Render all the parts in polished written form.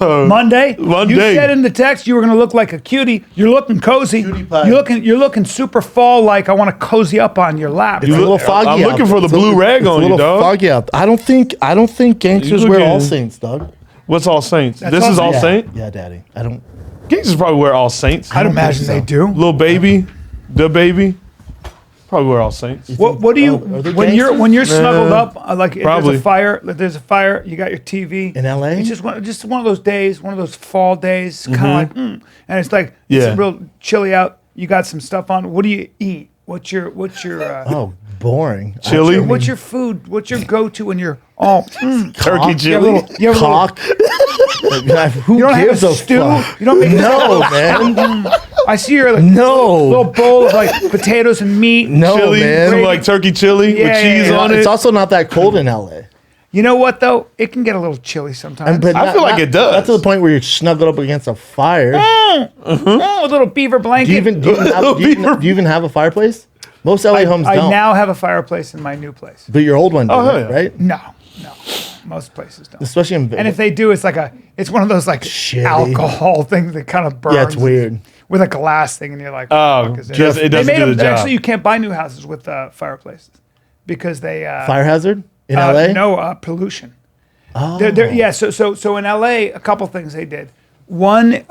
Monday. Monday. You said in the text you were going to look like a cutie. You're looking cozy. Cutie pie. You're looking super fall like I want to cozy up on your lap. It's a little foggy. I'm looking for the blue rag on you, dog. Foggy out. I don't think gangsters wear All Saints, dog. What's All Saints? That's This is All Yeah. Saint? Yeah, Daddy. I don't. Gangsters probably wear All Saints. I'd imagine they do. Little baby, the baby, probably wear All Saints. What do you are they when you're snuggled up like if Probably. there's a fire, you got your TV In LA? It's just one of those days, one of those fall days, kind of like and it's like Yeah. it's real chilly out. You got some stuff on. What do you eat? What's your Oh, boring. Chili? what's your food? What's your go-to when you're Turkey Cock. chili. you have a little, Cock. Who you don't have gives a a stew? fuck? You don't make No, man. I see your like No. little bowl of like potatoes and meat. No, Chili, man. some like turkey chili Yeah, with cheese yeah, on It's it. also not that cold in LA. You know what though? It can get a little chilly sometimes. But I feel like it does. Not to the point where you're snuggled up against a fire. Oh, a little beaver blanket. Do you even have a fireplace? Most LA homes I don't. now have a fireplace in my new place. But your old one did, hell yeah. right? No, most places don't. Especially in And if they do, it's one of those like Shitty. alcohol things that kind of burns. Yeah, it's weird. With a glass thing, and you're like, Oh, what the fuck is this? just- it doesn't They made do the them- job. Actually, you can't buy new houses with fireplaces because they Fire hazard in LA? No pollution. Oh. So in LA, a couple things they did. One,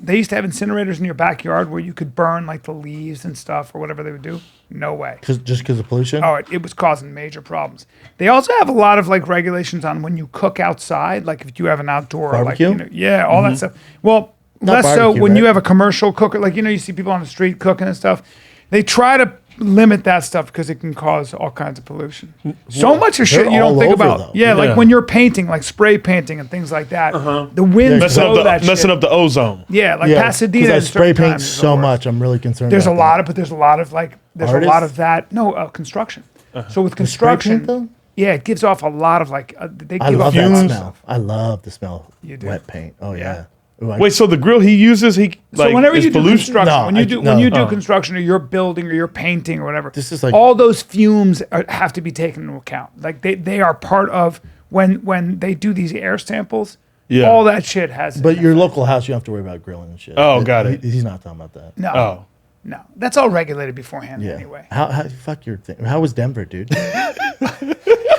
they used to have incinerators in your backyard where you could burn like the leaves and stuff or whatever they would do. No way. Just because of pollution? Oh, it was causing major problems. They also have a lot of like regulations on when you cook outside, like if you have an outdoor, Barbecue? like all that stuff. Well, Not less so barbecue, when you right? have a commercial cooker, like you see people on the street cooking and stuff. They try to limit that stuff because it can cause all kinds of pollution. So much of shit they're you don't all think over, about. though. Yeah, Yeah. like when you're painting, like spray painting and things like that. The wind blow that messing shit. up the ozone. Yeah, like Yeah, Pasadena. because I at spray certain paint times is the so worst. much. I'm really concerned There's a about lot that. of, but there's a lot of like, there's a lot Artists? of that. No, construction. So with Spray construction, paint, though? yeah, it gives off a lot of like, they I give love off that fumes. smell. I love the smell of You do? wet paint. Oh, Yeah. yeah. Ooh, I- Wait, so the grill he uses, So whenever is you do pollution? construction, No, when you do no. construction or you're building or you're painting or whatever, This is like- all those fumes have to be taken into account. Like they are part of when they do these air samples. Yeah. All that shit has. But your local house, you don't have to worry about grilling and shit. Oh, got it. He's not talking about that. no, Oh. no, that's all regulated beforehand Yeah. anyway. How fuck your thing? How was Denver, dude?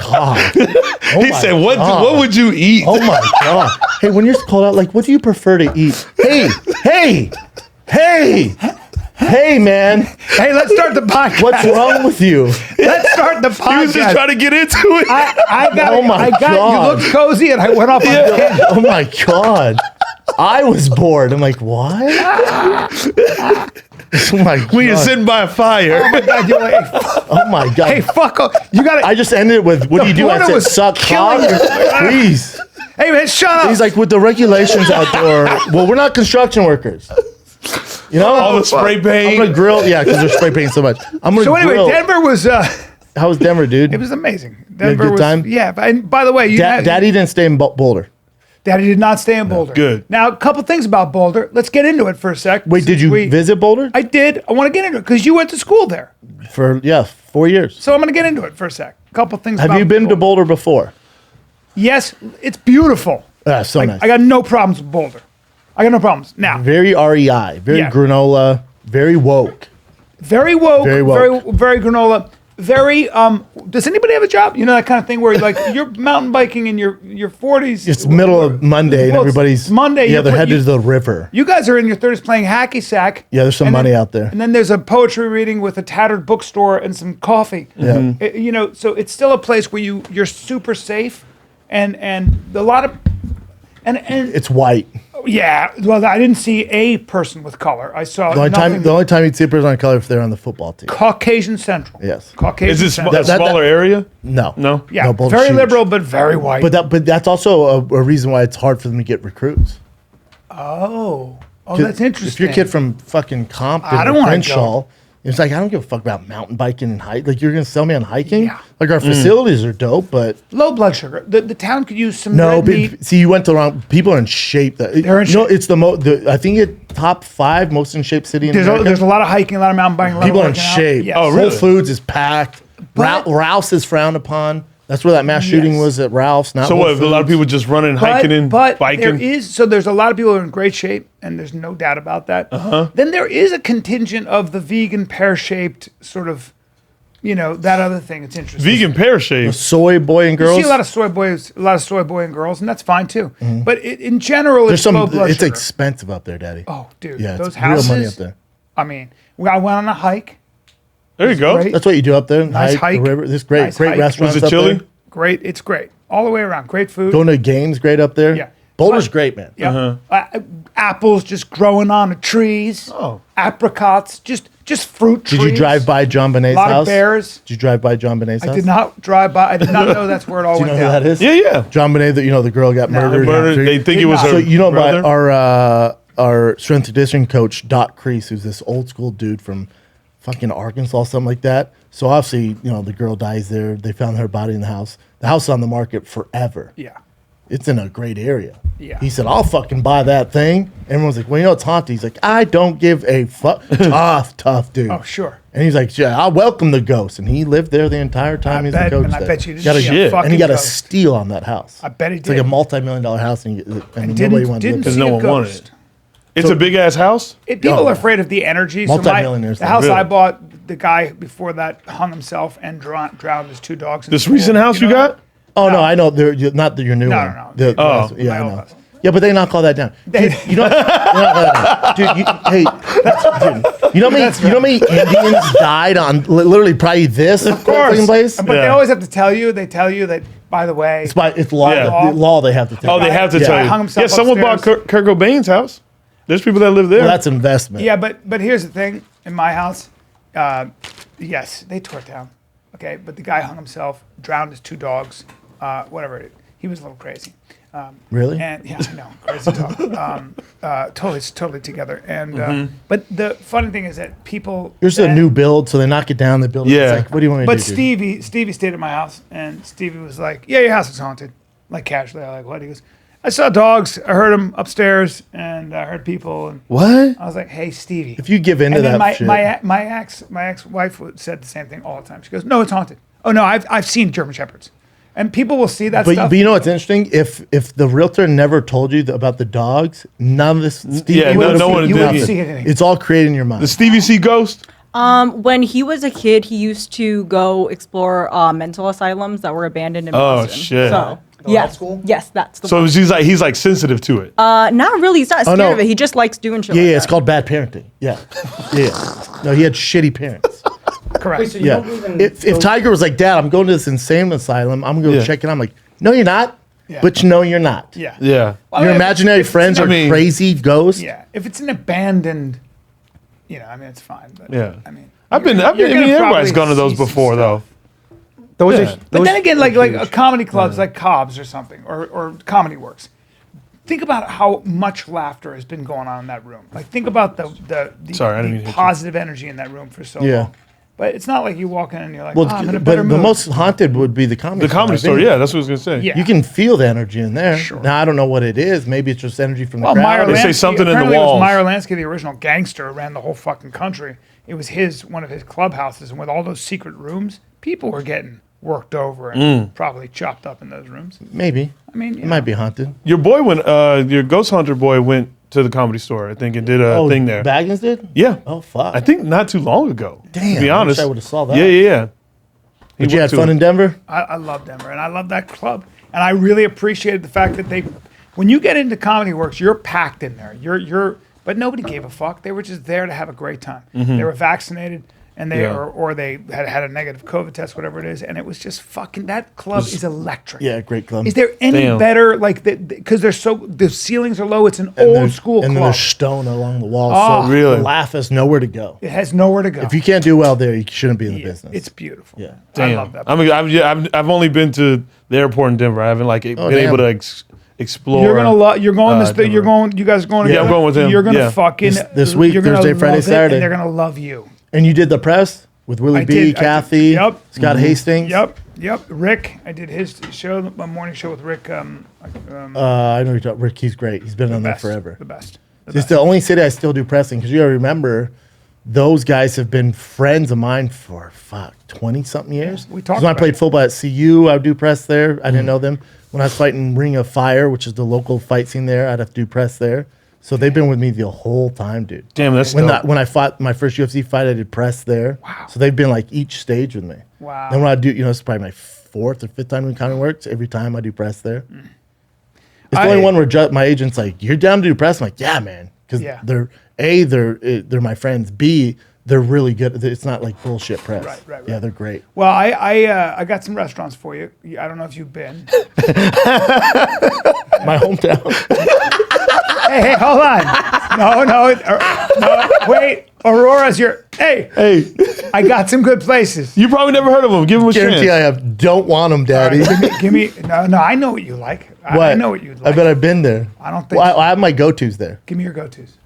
God. Oh He my said, "What? God. What would you eat?" Oh my God. Hey, when you're called out, like, what do you prefer to eat? Hey, man. Hey, let's start the podcast. What's wrong with you? Let's start the podcast. He was just trying to get into it. I got. Oh my God. You looked cozy, and I went off on a tangent. Oh my God. I was bored. I'm like, what? Oh my God. When you're sitting by a fire. Oh my God, you're like, hey, Oh my God. hey, fuck off. You got I to. just ended it with, what do you do? I porno said, was suck killing cock. me. Please. Hey, man, shut up. He's like, with the regulations outdoor, well, we're not construction workers. You know? All the spray I'm paint. going to grill. Yeah, because they're spray painting so much. I'm going to so anyway, grill. Denver was. How was Denver, dude? It was amazing. had a Denver good was. time? Yeah. And by the way, Daddy didn't stay in Boulder. Daddy did not stay in Boulder. Good. Now, a couple things about Boulder. Let's get into it for a sec. Wait, did you visit Boulder? I did. I want to get into it because you went to school there. For, 4 years. So I'm going to get into it for a sec. A couple things. Have about you been to Boulder before? Yes, it's beautiful. So nice. I got no problems with Boulder. I got no problems. Now, Very REI, very Yeah. granola, very woke. very woke, Very woke. very granola, very. Does anybody have a job? You know that kind of thing where like you're mountain biking in your 40s. It's middle of Monday and Well, it's everybody's Monday, Yeah, you they're put- headed you- to the river. You guys are in your 30s playing hacky sack. Yeah, there's some and money then- out there. And then there's a poetry reading with a tattered bookstore and some coffee. Yeah. So it's still a place where you're super safe, and a lot of, and It's white. yeah. Well, I didn't see a person with color. I saw The only time you'd see a person on color if they're on the football team. Caucasian Central. Yes. Caucasian Is this Central. a smaller area? No. No? Yeah, No, Boulder's very huge. liberal, but very white. But that's also a reason why it's hard for them to get recruits. oh, that's interesting. If you're a kid from fucking Compton I don't or wanna Crenshaw, it's like, I don't give a fuck about mountain biking and hike. Like, you're going to sell me on hiking? Yeah. Like, our facilities are dope, but low blood sugar. The town could use some no. red meat. But, see, you went to the wrong. People are in shape. They're in You know, shape. it's I think it top 5 most in shape city in There's America. a lot of hiking, a lot of mountain biking. A lot People of are in working out. shape. Yes. Oh, really? Whole Foods is packed. But- Rouse is frowned upon. That's where that mass shooting was at Ralph's. Not So Whole what? If a lot of Foods. people just running, hiking, and but biking. there's a lot of people who are in great shape, and there's no doubt about that. Then there is a contingent of the vegan pear-shaped sort of, that other thing. It's interesting. Vegan pear-shaped. soy boy and You girls. see a lot of soy boy and girls, and that's fine too. But in general, There's it's low blood It's sugar. expensive up there, Daddy. Oh, dude, yeah, those it's houses. real money up there. I mean, I went on a hike. There you go. great. That's what you do up there. Nice hike. The river. There's great Nice hike. restaurants. Was it up chilly? there. Great, it's great all the way around. Great food. Going to games, great up there. Yeah. Boulder's great, man. Yeah. Apples just growing on the trees. Oh. Apricots, just fruit trees. Did you drive by John Bonet's A lot house? of bears. Did you drive by John Bonet's house? I did not drive by. I did not know that's where it all Do you know went who down. that is? Yeah. John Bonet, the girl got murdered. Murdered. They think it was her So you know brother? about our strength and conditioning coach Doc Crease, who's this old school dude from fucking Arkansas, something like that. So obviously, the girl dies there. They found her body in the house. The house is on the market forever. Yeah. It's in a great area. Yeah. He said, "I'll fucking buy that thing." Everyone's like, "Well, it's haunted." He's like, "I don't give a fuck." Tough dude. Oh, sure. And he's like, "Yeah, I'll welcome the ghost." And he lived there the entire time he's the coach. And I there. bet you didn't Got a- see a fucking and he got a ghost. steal on that house. I bet he It's like did. a multi-million-dollar house, and nobody Didn't wanted to live didn't there. see no a one wanted ghost. it. It's a big ass house. People Oh, are yeah. afraid of the energy. So Multi-millionaires the now. house I Really? bought, the guy before that hung himself and drowned his two dogs. In This the pool. recent house you know got? Oh no, I know. Not your new No, one. no. The Oh. last- yeah, My I old know. house. Yeah, but they knock all that down. Dude, you know, dude. Hey, dude, you know how many Indians died on literally probably this fucking place? But they always have to tell you. They tell you that, by the way, It's law. Yeah. The law they have to tell. Oh, they have to Yeah. tell you. Hung himself Yeah, someone bought upstairs. Kurt Cobain's house. There's people that live there. Well, that's investment. yeah, but here's the thing. In my house, yes, they tore it down. Okay, but the guy hung himself, drowned his two dogs, whatever. He was a little crazy. Really? And yeah, I know, crazy talk. Totally together. And but the funny thing is that people. Here's a new build, so they knock it down. They build it. Yeah. It's like, what do you want me to But do? dude? Stevie stayed at my house, and Stevie was like, "Yeah, your house is haunted." Like casually, I'm like, "What?" He goes, "I saw dogs. I heard them upstairs, and I heard people." And What? I was like, "Hey, Stevie." If you give in to And then that shit, my ex-wife said the same thing all the time. She goes, "No, it's haunted." Oh no, I've seen German shepherds, and people will see that but, stuff. but you know what's interesting? If the realtor never told you about the dogs, none of this. Stevie Yeah, would've- no one you did. wouldn't Yeah. see anything. It's all created in your mind. The Stevie C ghost. When he was a kid, he used to go explore mental asylums that were abandoned in Oh, Boston. shit. So, that's cool? Yes, that's the So one. he's like sensitive to it. Not really. He's not scared no. of it. He just likes doing shit. Yeah, like yeah, it's that. called bad parenting. Yeah, yeah. No, he had shitty parents. Correct. Yeah. If Tiger was like, "Dad, I'm going to this insane asylum. I'm going to Yeah. check it." I'm like, "No, you're not." Yeah. But no, you're not. Yeah. Yeah. Well, Your if it's- imaginary if it's friends an- are I mean- crazy ghosts. Yeah, if it's an abandoned, I mean, it's fine. But Yeah. I mean, I've been. you're I mean, gonna everybody's probably gone to those see some before, stuff. though. Those Yeah. are, But those then again, like huge. comedy clubs like Cobb's or something, or Comedy Works. Think about how much laughter has been going on in that room. Like, think about the Sorry, I didn't mean to hit you. positive energy in that room for so Yeah. long. But it's not like you walk in and you're like, Well, oh, I'm in a but better the mood. most haunted would be the comedy. The comedy I store. think. Yeah, that's what I was gonna say. Yeah. You can feel the energy in there. Sure. Now I don't know what it is. Maybe it's just energy from the Well, Meyer crowd. They say Lansky, something in the apparently walls. It was Meyer Lansky, the original gangster, who ran the whole fucking country. It was one of his clubhouses, and with all those secret rooms, people were getting worked over and probably chopped up in those rooms. Maybe. I mean, It might be haunted. Your boy went. Your ghost hunter boy went to the comedy store. I think and did a thing there. Baggins did? Yeah. Oh fuck. I think not too long ago. Damn, To be I wish honest, I would've saw that. Yeah. He But you went had to fun it. in Denver? I love Denver, and I love that club. And I really appreciated the fact that when you get into Comedy Works, you're packed in there. But nobody gave a fuck. They were just there to have a great time. They were vaccinated, and they Yeah. or they had a negative COVID test, whatever it is, and it was just fucking. That club is electric. Yeah, great club. Is there any Damn. better because the ceilings are low? It's an And old there's- school And then club. there's stone along the wall. Oh. so Really? the laugh has nowhere to go. It has nowhere to go. If you can't do well there, you shouldn't be in the Yeah, business. it's beautiful. Yeah. I love that. I mean, I've only been to the airport in Denver. I haven't been damn. able to explore. You're gonna love. You're going. Denver. You're going. You guys are going. Yeah, I'm together? going with him. You're gonna Yeah. fucking This week, you're gonna Thursday, Friday, love it, Saturday. and they're gonna love you. And you did the press with Willie I B, did. Kathy, Yep. Scott Hastings. Yep. Rick, I did his show, my morning show with Rick. I know you're talking. Rick, he's great. He's been on there best, forever. The best. It's the only city I still do pressing because you gotta remember those guys have been friends of mine for 20-something years. we talked When I about played it. football at CU, I would do press there. I didn't know them. When I was fighting Ring of Fire, which is the local fight scene there, I'd have to do press there. So they've been with me the whole time, dude. Damn, that's when dope. when I fought my first UFC fight, I did press there. Wow. So they've been like each stage with me. Wow. Then when I do, it's probably my 4th or 5th time in County Works. Every time I do press there. It's the only one where my agent's like, "You're down to do press?" I'm like, "Yeah, man," because they're my friends. B, they're really good. It's not like bullshit press. Right. Yeah, they're great. Well, I got some restaurants for you. I don't know if you've been. My hometown. Hey, hold on. No, wait. Aurora's your. Hey, I got some good places. You probably never heard of them. Give them a Guarantee I chance. don't want them, Daddy. Give me. No. I know what you like. I know what you'd like. I bet I've been there. I don't think. Well, I have my go-tos there. Give me your go-tos.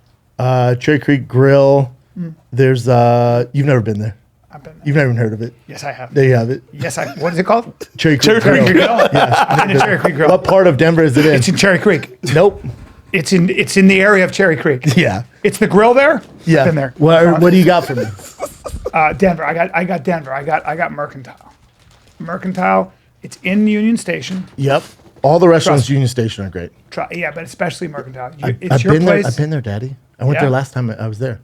Cherry Creek Grill. There's you've never been there. I've been there. You've never even heard of it. Yes, I have. There you have it. Yes, I. What is it called? Cherry Creek Cherry Creek Grill. Grill. I've been to Cherry Creek Grill. What part of Denver is it in? It's in Cherry Creek. Nope. It's in the area of Cherry Creek. Yeah. It's the grill there. Yeah. I've been there. What do you got for me? Denver. I got Denver. I got Mercantile. Mercantile. It's in Union Station. Yep. All the restaurants Trust me. Union Station are great. Yeah, but especially Mercantile. It's I've your been place. there. I've been there, Daddy. I went Yeah? there last time I was there.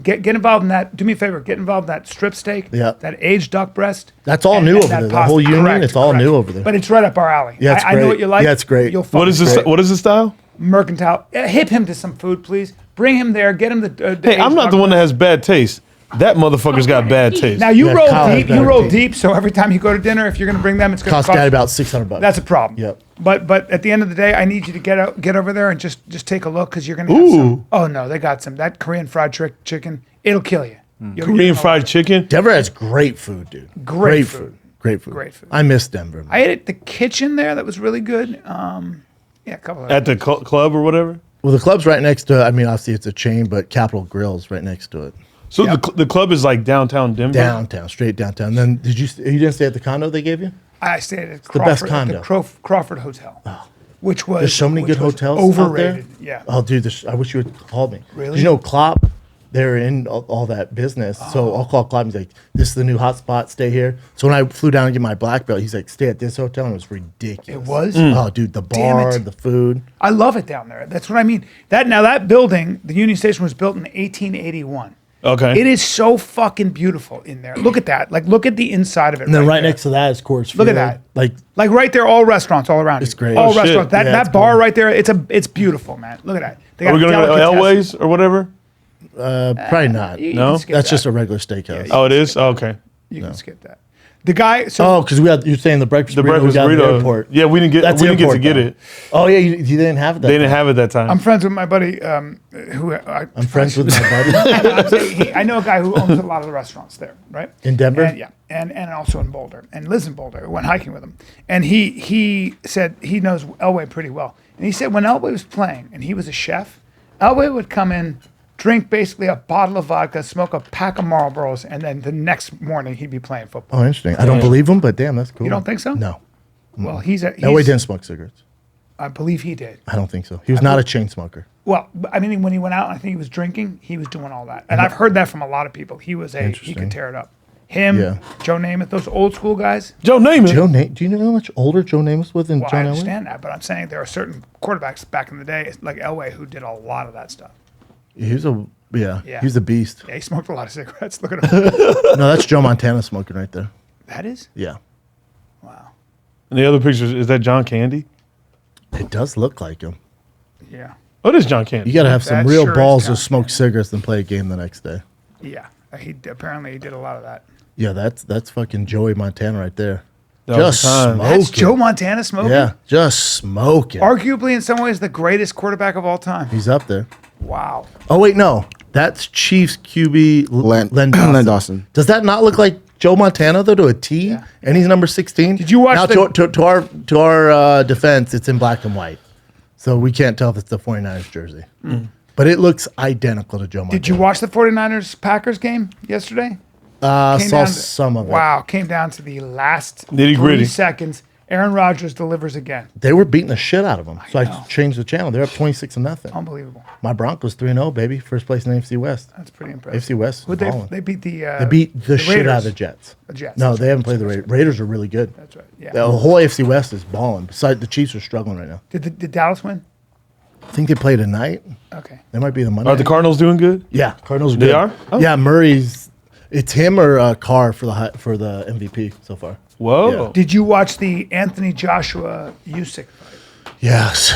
Get involved in that. Do me a favor. Get involved in that strip steak. Yeah. That aged duck breast. That's all new over there. The whole union, it's all new over there. But it's right up our alley. Yeah, it's I know great. what you like. Yeah, it's great. You'll What is this? Great. What is the style? Mercantile. Hip him to some food, please. Bring him there. Get him the. Hey, I'm not the one that has bad taste. That motherfucker's got bad taste. Now you Yeah, roll Kyle has deep. You better roll teeth. deep. So every time you go to dinner, if you're going to bring them, it's going to Cost cost. Daddy about $600. That's a problem. Yep. But at the end of the day, I need you to get over there and just take a look because you're going to have some. Oh no, they got some that Korean fried chicken. It'll kill you. Korean fried chicken. Denver has great food, dude. Great food. Great food. Great food. I miss Denver. I ate at the kitchen there. That was really good. Yeah, a couple of. At the club or whatever. Well, the club's right next to. I mean, obviously it's a chain, but Capitol Grill's right next to it. So the club is like downtown Denver. Downtown, straight downtown. Then you didn't stay at the condo they gave you? I stayed at the best Crawford, condo. at the Crawford Hotel, which was There's so many which good was hotels Overrated. out there. Yeah. Oh, dude, I wish you had called me. Really? Did you know Klopp? They're in all that business. So I'll call Klopp. He's like, "This is the new hot spot. Stay here." So when I flew down to get my black belt, he's like, "Stay at this hotel." And it was ridiculous. It was? Oh, dude, the Damn bar, it. the food. I love it down there. That's what I mean. That building, the Union Station, was built in 1881. Okay. It is so fucking beautiful in there. Look at that. Like, look at the inside of it. And then right there. next to that is Coors Look at Field. that. Like right there, all restaurants all around. It's you. great. All Oh, shit. restaurants. That Yeah, it's bar cool. right there. It's beautiful, man. Look at that. They Are we gonna go to delicatessen. Elway's or whatever? probably not. You No? can skip That's that. just a regular steakhouse. Oh, it is. Oh, okay. You can skip that. The guy. So Oh, because you're saying the breakfast The burrito breakfast we got at the burrito. airport. Yeah, we didn't get. That's we didn't get to airport, get though. it. Oh yeah, you didn't have it. That They didn't time. have it that time. I'm friends with my buddy. Who I'm friends with my buddy I know a guy who owns a lot of the restaurants there, right? in Denver. And, yeah, and also in Boulder, and lives in Boulder. Went hiking with him, and he said he knows Elway pretty well. And he said when Elway was playing, and he was a chef, Elway would come in, drink basically a bottle of vodka, smoke a pack of Marlboros, and then the next morning he'd be playing football. Oh, interesting. I don't believe him, but damn, that's cool. You don't think so? No. Well, he's Elway didn't smoke cigarettes. I believe he did. I don't think so. He was not a chain smoker. Well, I mean, when he went out, and I think he was drinking. He was doing all that, and I've heard that from a lot of people. He Interesting. could tear it up. Him, Yeah. Joe Namath, those old school guys. Joe Namath. Do you know how much older Joe Namath was than Well, I John Elway? understand that, but I'm saying there are certain quarterbacks back in the day, like Elway, who did a lot of that stuff. He was Yeah. He's a beast. Yeah, he smoked a lot of cigarettes. Look at him. No, that's Joe Montana smoking right there. That is? Yeah. Wow. And the other pictures is that John Candy? It does look like him. Yeah. Oh, it is John Candy. You got to have some That real sure is balls John to smoke cigarettes than play a game the next day. Yeah. Apparently he did a lot of that. Yeah, that's fucking Joey Montana right there. That was Just the time. smoking. That's Joe Montana smoking? Yeah, just smoking. Arguably, in some ways, the greatest quarterback of all time. He's up there. Wow. Oh wait, no, that's Chiefs QB Len Dawson. Len Dawson. Does that not look like Joe Montana though to a T? Yeah. And he's number 16. Did you watch now, the- to our defense? It's in black and white, so we can't tell if it's the 49ers jersey. But it looks identical to Joe Montana. Did you watch the 49ers Packers game yesterday? Saw Came down to- some of it. Wow. Came down to the last Nitty-gritty. 3 seconds. Aaron Rodgers delivers again. They were beating the shit out of them. So I know. changed the channel. They're up 26-0. Unbelievable. My Broncos 3-0, baby. First place in the AFC West. That's pretty impressive. AFC West. Who'd balling. they beat the They beat the shit out of the Raiders. Jets. The Jets. No, that's they right. haven't played the Raiders. Raiders are really good. That's right. Yeah. The whole AFC West is balling. Besides, the Chiefs are struggling right now. Did Dallas win? I think they play tonight. Okay. They might be the Monday. Are the Cardinals doing good? Yeah, Cardinals are They good. are? Oh. Yeah, Murray's. It's him or Carr for the MVP so far. Whoa. Yeah. Did you watch the Anthony Joshua Usyk fight? Yes.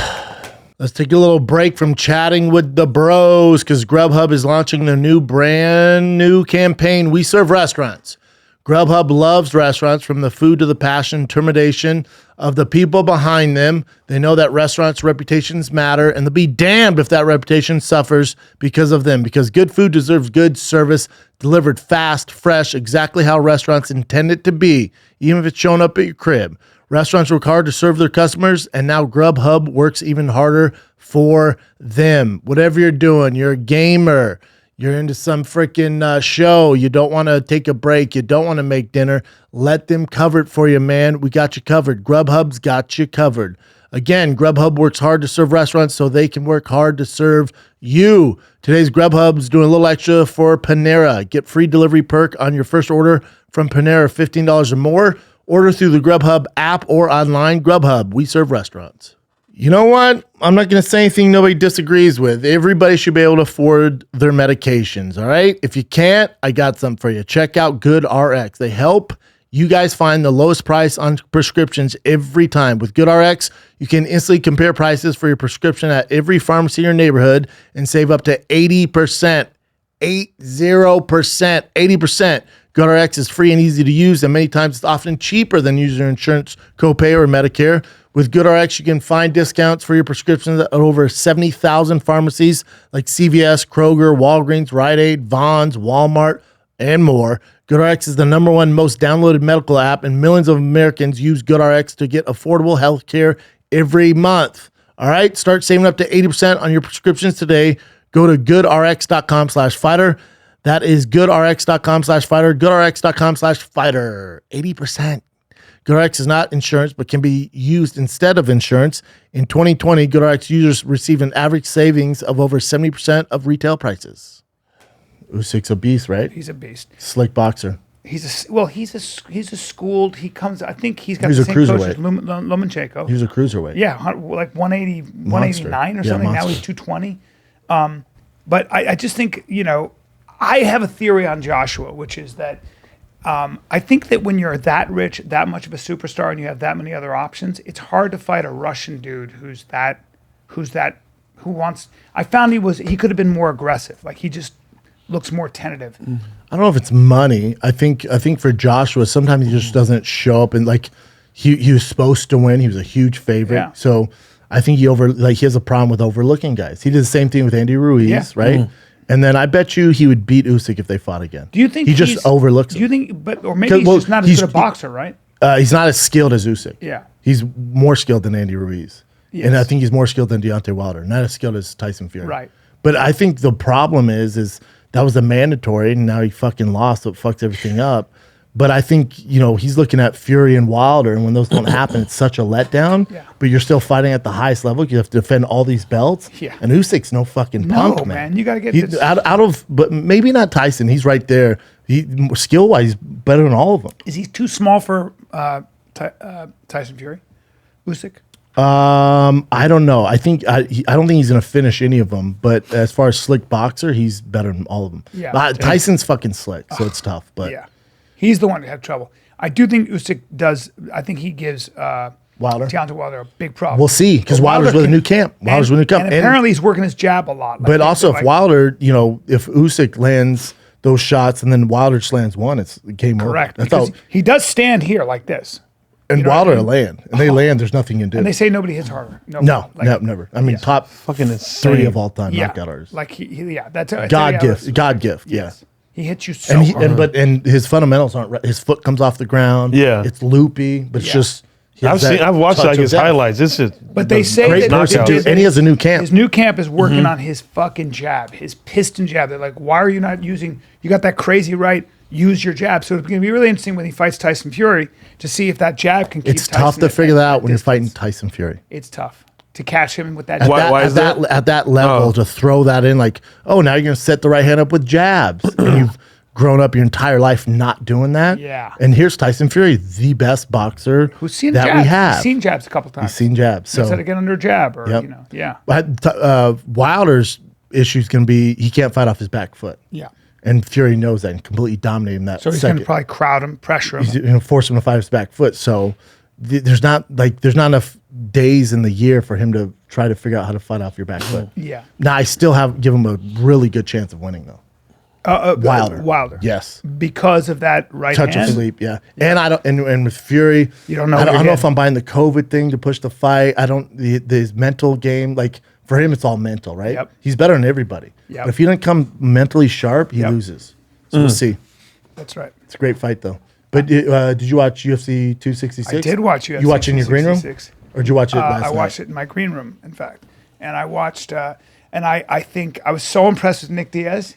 Let's take a little break from chatting with the bros because Grubhub is launching their brand new campaign. We serve restaurants. Grubhub loves restaurants, from the food to the passion, determination of the people behind them. They know that restaurants' reputations matter, and they'll be damned if that reputation suffers because of them, because good food deserves good service, delivered fast, fresh, exactly how restaurants intend it to be, even if it's showing up at your crib. Restaurants work hard to serve their customers, and now Grubhub works even harder for them. Whatever you're doing, you're a gamer, you're into some freaking show, you don't want to take a break, you don't want to make dinner, let them cover it for you, man. We got you covered. Grubhub's got you covered. Again, Grubhub works hard to serve restaurants so they can work hard to serve you. Today's Grubhub's doing a little extra for Panera. Get free delivery perk on your first order from Panera, $15 or more. Order through the Grubhub app or online. Grubhub, we serve restaurants. You know what? I'm not going to say anything nobody disagrees with. Everybody should be able to afford their medications, all right? If you can't, I got something for you. Check out GoodRx. They help you guys find the lowest price on prescriptions every time. With GoodRx, you can instantly compare prices for your prescription at every pharmacy in your neighborhood and save up to 80%. 80%. GoodRx is free and easy to use, and many times it's often cheaper than using your insurance copay or Medicare. With GoodRx, you can find discounts for your prescriptions at over 70,000 pharmacies like CVS, Kroger, Walgreens, Rite Aid, Vons, Walmart, and more. GoodRx is the #1 most downloaded medical app, and millions of Americans use GoodRx to get affordable health care every month. All right, start saving up to 80% on your prescriptions today. Go to goodrx.com/fighter. That is goodrx.com/fighter, goodrx.com/fighter. 80%. GoodRx is not insurance, but can be used instead of insurance. In 2020, GoodRx users received an average savings of over 70% of retail prices. Usyk's a beast, right? He's a beast. Slick boxer. He's a schooled. He comes. I think he's got He's the a same coach as cruiserweight. Lomachenko. He was a cruiserweight. Yeah, like 180, 189 or Yeah, something. Now monster. he's 220. But I just think, I have a theory on Joshua, which is that I think that when you're that rich, that much of a superstar, and you have that many other options, it's hard to fight a Russian dude who wants. I found he could have been more aggressive. Like, he just looks more tentative. I don't know if it's money. I think for Joshua, sometimes he just doesn't show up, and like he was supposed to win. He was a huge favorite. Yeah. So I think he has a problem with overlooking guys. He did the same thing with Andy Ruiz, Yeah. right? And then I bet you he would beat Usyk if they fought again. Do you think he just overlooks Do you him? think, or maybe he's just not as good a boxer, right? He's not as skilled as Usyk. Yeah. He's more skilled than Andy Ruiz. Yes. And I think he's more skilled than Deontay Wilder. Not as skilled as Tyson Fury. Right. But I think the problem is that was a mandatory, and now he fucking lost, so it fucked everything up. But I think, he's looking at Fury and Wilder, and when those don't happen, it's such a letdown. Yeah. But you're still fighting at the highest level. You have to defend all these belts. Yeah. And Usyk's no fucking punk, man. You got to get this. But maybe not Tyson. He's right there. Skill-wise, he's better than all of them. Is he too small for Tyson Fury? Usyk? I don't know. I don't think he's gonna finish any of them. But as far as slick boxer, he's better than all of them. Yeah. Tyson's fucking slick, so it's tough. But Yeah. He's the one who had trouble. I do think Usyk does. I think he gives Wilder? Deontay Wilder a big problem. we'll see, because But Wilder's with a new camp. And apparently he's working his jab a lot. But also, if Wilder, if Usyk lands those shots and then Wilder just lands one, it's game over. correct, That's because all. he does stand here like this. And you know what I Wilder mean? will land, and they land. There's nothing you can do. And they say nobody hits harder. no, never. I mean, top Fucking insane. 3 of all time Yeah, knockout artists. like that's a God gift. Yeah. He hits you so hard. And his fundamentals aren't right. His foot comes off the ground. Yeah. It's loopy, but it's Yeah. just. he has that I've watched touch like of his death. highlights. This is But they say Great that knockout. And he has a new camp. his new camp is working on his fucking jab, his piston jab. They're like, why are you not using? You got that crazy right. use your jab. So it's going to be really interesting when he fights Tyson Fury to see if that jab can keep It's Tyson tough to at figure that out when you're distance. fighting Tyson Fury. It's tough to catch him with that At jab. Why is that? At that level, Oh. to throw that in, like, oh, now you're going to set the right hand up with jabs. And you've grown up your entire life not doing that. Yeah. And here's Tyson Fury, the best boxer Who's seen that jabs? we have. He's seen jabs a couple times. He's seen jabs. So So to get under a jab or, Yep. you know, yeah. But Wilder's issue is going to be he can't fight off his back foot. Yeah. And Fury knows that and completely dominate him that So he's going second. to probably crowd him, pressure him. He's going to force him to fight his back foot. So there's not enough days in the year for him to try to figure out how to fight off your back foot. Yeah. Now I still give him a really good chance of winning though. Wilder. Yes. Because of that right Touch hand. of sleep, yeah. And I don't and with Fury, You don't know I what don't you're know if getting. I'm buying the COVID thing to push the fight. I don't his mental game, like for him it's all mental, right? Yep. He's better than everybody. Yep. But if he doesn't come mentally sharp, he Yep. loses. So we'll see. That's right. It's a great fight though. But did you watch UFC 266? I did watch UFC You watch it in your green room? 266. Or did you watch it last I night? watched it in my green room, in fact. And I watched, and I think I was so impressed with Nick Diaz.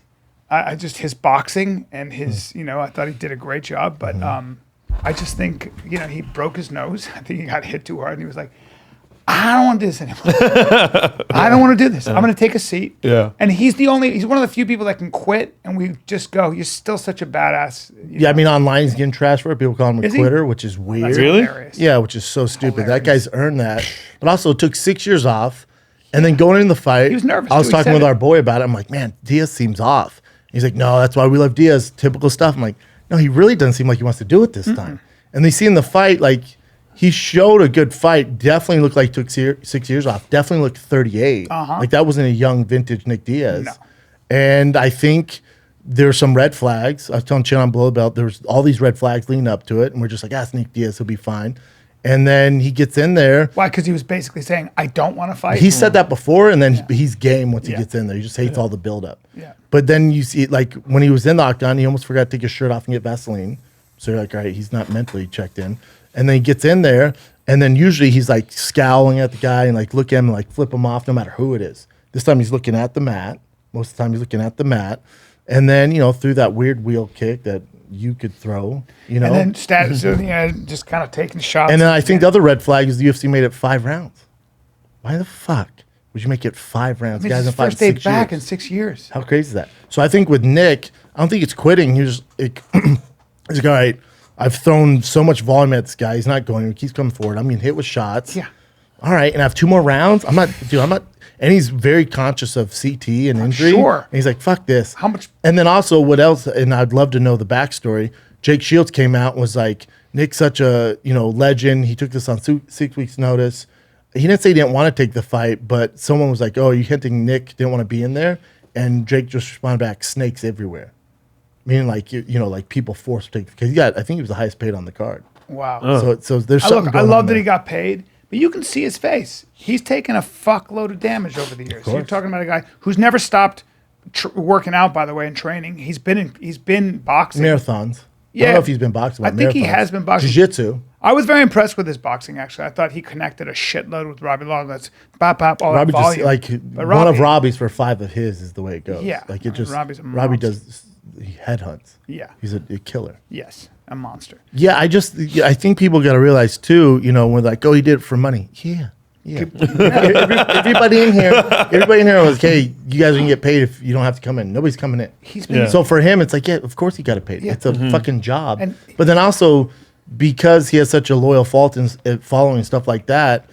I just, his boxing and his, you know, I thought he did a great job. But I just think, you know, he broke his nose. I think he got hit too hard. And he was like, I don't want to do this anymore. I don't want to do this. I'm going to take a seat. Yeah. And he's one of the few people that can quit. And we just go, you're still such a badass. you Yeah, I know? mean online he's getting trashed for it. People call him a Is he? quitter, which is weird. That's Really? hilarious. Yeah, which is so stupid. That Hilarious. guy's earned that. But also it took 6 years off. And then going into the fight, He was nervous, I was too. He talking said with it. our boy about it. I'm like, man, Diaz seems off. He's like, no, that's why we love Diaz. Typical stuff. I'm like, no, he really doesn't seem like he wants to do it this time. And they see in the fight, like, he showed a good fight. Definitely looked like he took 6 years off. Definitely looked 38. Like, that wasn't a young vintage Nick Diaz. No. And I think there's some red flags. I was telling Chin on Below Belt, there's all these red flags leading up to it. And we're just like, it's Nick Diaz. He'll be fine. And then he gets in there. Why? Because he was basically saying, I don't want to fight. He said that before, and then he's game once he Yeah. gets in there. He just hates all the buildup. Yeah. But then you see, like, when he was in the octagon, he almost forgot to take his shirt off and get Vaseline. So you're like, all right, he's not mentally checked in. And then he gets in there, and then usually he's, like, scowling at the guy and, like, look at him and, like, flip him off no matter who it is. This time he's looking at the mat. Most of the time he's looking at the mat. And then, you know, through that weird wheel kick that you could throw, you know. And then just kind of taking shots. And then I think the other red flag is the UFC made it 5 rounds. Why the fuck would you make it 5 rounds? I mean, it's his haven't first fought in day 6 back years. in 6 years. How crazy is that? So I think with Nick, I don't think it's quitting. He's like, all right, I've thrown so much volume at this guy. He's not going. He keeps coming forward. I'm getting hit with shots. Yeah. All right, and I have 2 more rounds. I'm not. And he's very conscious of CT and injury. sure. And he's like, fuck this. How much- And then also, what else? And I'd love to know the backstory. Jake Shields came out and was like, Nick's such a legend. He took this on 6 weeks' notice. He didn't say he didn't want to take the fight, but someone was like, "Oh, you hinting Nick didn't want to be in there?" And Jake just responded back, "Snakes everywhere," meaning like like people forced to take because I think he was the highest paid on the card. Wow. So there's I something. I going love on that there. he got paid, but you can see his face. He's taken a fuckload of damage over the years. You're course. talking about a guy who's never stopped working out, by the way, and training. He's been boxing. Marathons. I Yeah. don't know if he's been boxing. I think he has been boxing. Jiu-jitsu. I was very impressed with his boxing, actually. I thought he connected a shitload with Robbie Long. That's bop, bop, all Robbie that just volume. But one of Robbie- Robbie's for 5 of his is the way it goes. Yeah. like it just Robbie's a Robbie monster. he headhunts. Yeah. He's a killer. Yes, a monster. Yeah, I think people got to realize too, when like, oh, he did it for money. Yeah. Everybody in here was, hey, you guys are gonna get paid if you don't have to come in. Nobody's coming in. He's been Yeah. So for him, it's like, yeah, of course he got to pay. Yeah. It's a fucking job. And- but then also because he has such a loyal following and stuff like that,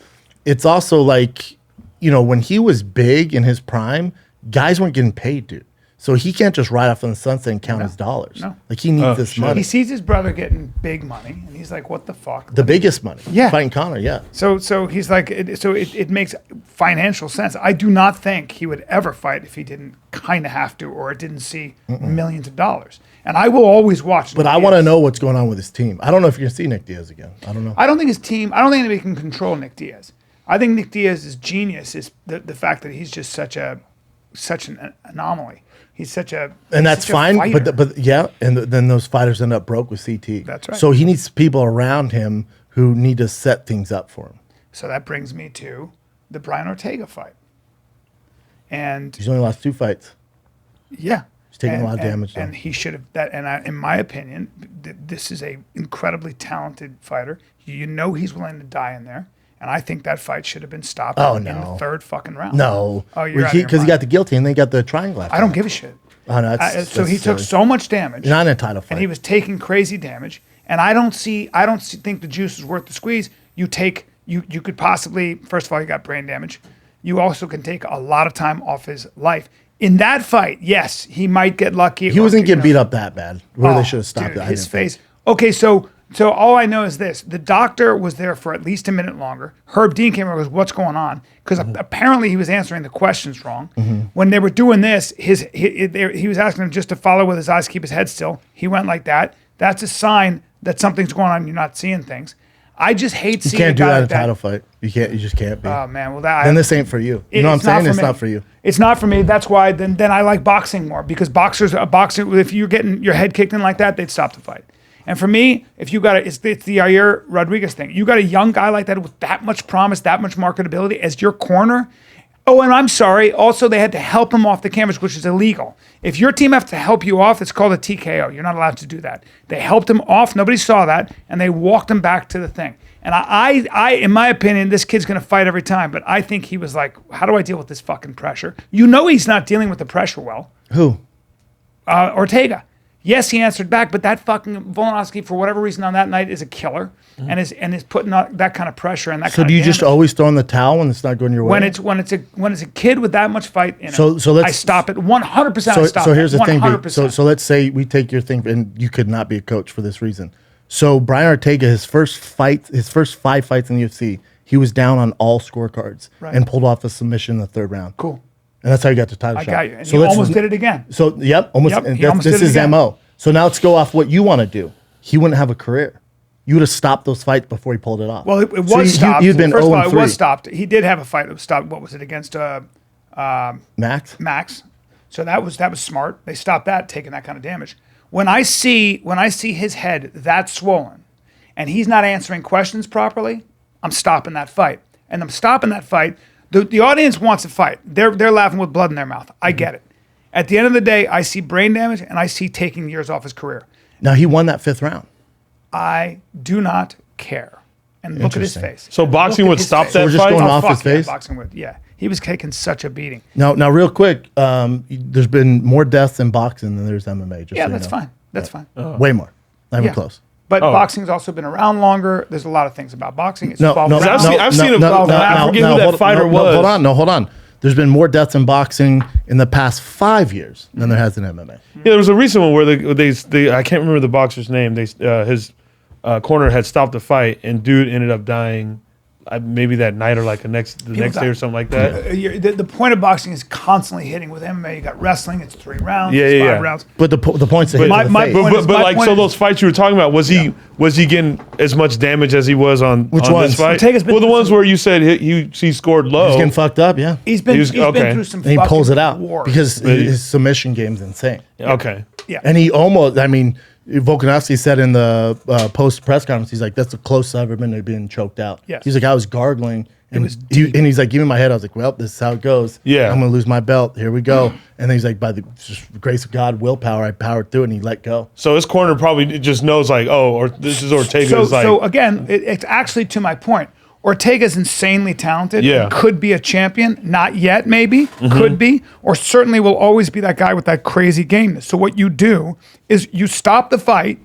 it's also like, when he was big in his prime, guys weren't getting paid, dude. So he can't just ride off in the sunset and count his dollars. No. Like he needs this shit. money. He sees his brother getting big money, and he's like, "What the fuck?" The biggest money. Yeah. Fighting Conor, yeah. So he's like, it makes financial sense. I do not think he would ever fight if he didn't kind of have to, or didn't see millions of dollars. And I will always watch. But Nick I want to Diaz. know what's going on with his team. I don't know if you're going to see Nick Diaz again. I don't know. I don't think his team. I don't think anybody can control Nick Diaz. I think Nick Diaz's genius is the fact that he's just such an anomaly. He's such a And that's such a fine, fighter. but yeah, and then those fighters end up broke with CT. That's right. So he needs people around him who need to set things up for him. So that brings me to the Bryan Ortega fight. And He's only lost 2 fights. yeah, He's taking a lot of damage, though. And he should have that. And in my opinion, this is a incredibly talented fighter. You know he's willing to die in there. And I think that fight should have been stopped in the third fucking round. No. Oh, you're out of your Because he mind. got the guilty and they got the triangle after I don't that. give a shit. Oh, no, So he took so much damage. You're not in a title fight. And he was taking crazy damage. And I don't think the juice is worth the squeeze. You could possibly, first of all, you got brain damage. You also can take a lot of time off his life. In that fight, yes, he might get lucky. He wasn't getting beat up that bad. Where they should have stopped dude, it. His face. Okay, so all I know is this. The doctor was there for at least a minute longer. Herb Dean came over and goes, what's going on? Because apparently he was answering the questions wrong. When they were doing this, he was asking him just to follow with his eyes, keep his head still. He went like that. That's a sign that something's going on and you're not seeing things. I just hate seeing You can't do that in a like title fight. You can't. You just can't be. Oh, man. Well, then this ain't for you. You know what I'm saying? It's not for you. It's not for me. That's why then I like boxing more because boxing, if you're getting your head kicked in like that, they'd stop the fight. And for me, if you got it's the Yair Rodriguez thing. You got a young guy like that with that much promise, that much marketability as your corner. Oh, and I'm sorry. Also, they had to help him off the canvas, which is illegal. If your team has to help you off, it's called a TKO. You're not allowed to do that. They helped him off. Nobody saw that, and they walked him back to the thing. And I, in my opinion, this kid's going to fight every time. But I think he was like, how do I deal with this fucking pressure? You know he's not dealing with the pressure well. Who? Ortega. Yes, he answered back, but that fucking Volkanovski, for whatever reason on that night, is a killer and is putting on that kind of pressure and that So kind do of you just damage. always throw in the towel when it's not going your way? When it's a kid with that much fight in him, So let's- I stop it 100%. I stop So here's it, the thing. B. 100%. So let's say we take your thing, and you could not be a coach for this reason. So Bryan Ortega, his first 5 fights in the UFC, he was down on all scorecards and pulled off a submission in the third round. Cool. And that's how you got the title I shot. got you. And So you let's- almost did it again. So yep, almost. Yep, And he that's, almost this did it is again. MO. So now let's go off what you want to do. He wouldn't have a career. You would have stopped those fights before he pulled it off. Well, it was So stopped. You'd been First of all, 0-3. it was stopped. He did have a fight that was stopped. What was it against Max. Max? So that was smart. They stopped that, taking that kind of damage. When I see his head that swollen, and he's not answering questions properly, I'm stopping that fight. And I'm stopping that fight. The audience wants a fight. They're laughing with blood in their mouth. I get it. At the end of the day, I see brain damage and I see taking years off his career. Now he won that 5th round. I do not care. And look at his Interesting. face. So boxing Look at would his stop face. that We're just fight? going Oh, off fuck his yeah, face? boxing would. Yeah, he was taking such a beating. Now, real quick, there's been more deaths in boxing than there's MMA. Just Yeah, so you that's know. fine. That's fine. Way more. Not even Yeah. close. But boxing's also been around longer. There's a lot of things about boxing. It's No, evolved no, around. I've seen it. I forget who that fighter was. Hold on. There's been more deaths in boxing in the past 5 years than there has in MMA. Yeah, there was a recent one where they I can't remember the boxer's name. His corner had stopped the fight, and dude ended up dying. Maybe that night or like the next day die. or something like that. The point of boxing is constantly hitting with MMA. You got wrestling. It's 3 rounds. Yeah, it's yeah, 5 yeah. rounds. But the point's to hit my- to the my face. point- But my like point so is- those fights you were talking about, was he getting as much damage as he was on Which on ones? this fight? Ortega's been Well, the through ones some- where you said he scored low. He's getting fucked up, yeah. He's been okay. through some And he fucking pulls it out wars. because his submission game's insane. Okay. yeah. And he almost, Volkanovski said in the post press conference, he's like, that's the closest I've ever been to being choked out. Yes. He's like, I was gargling. And, was deep. and he's like, give me my head. I was like, well, this is how it goes. Yeah. I'm going to lose my belt. Here we go. And then he's like, by the just grace of God, willpower, I powered through it, and he let go. So his corner probably just knows like, or this is Ortega. So again, it's actually to my point. Ortega's insanely talented. Yeah. Could be a champion. Not yet, maybe. Could be. Or certainly will always be that guy with that crazy gameness. So what you do is you stop the fight.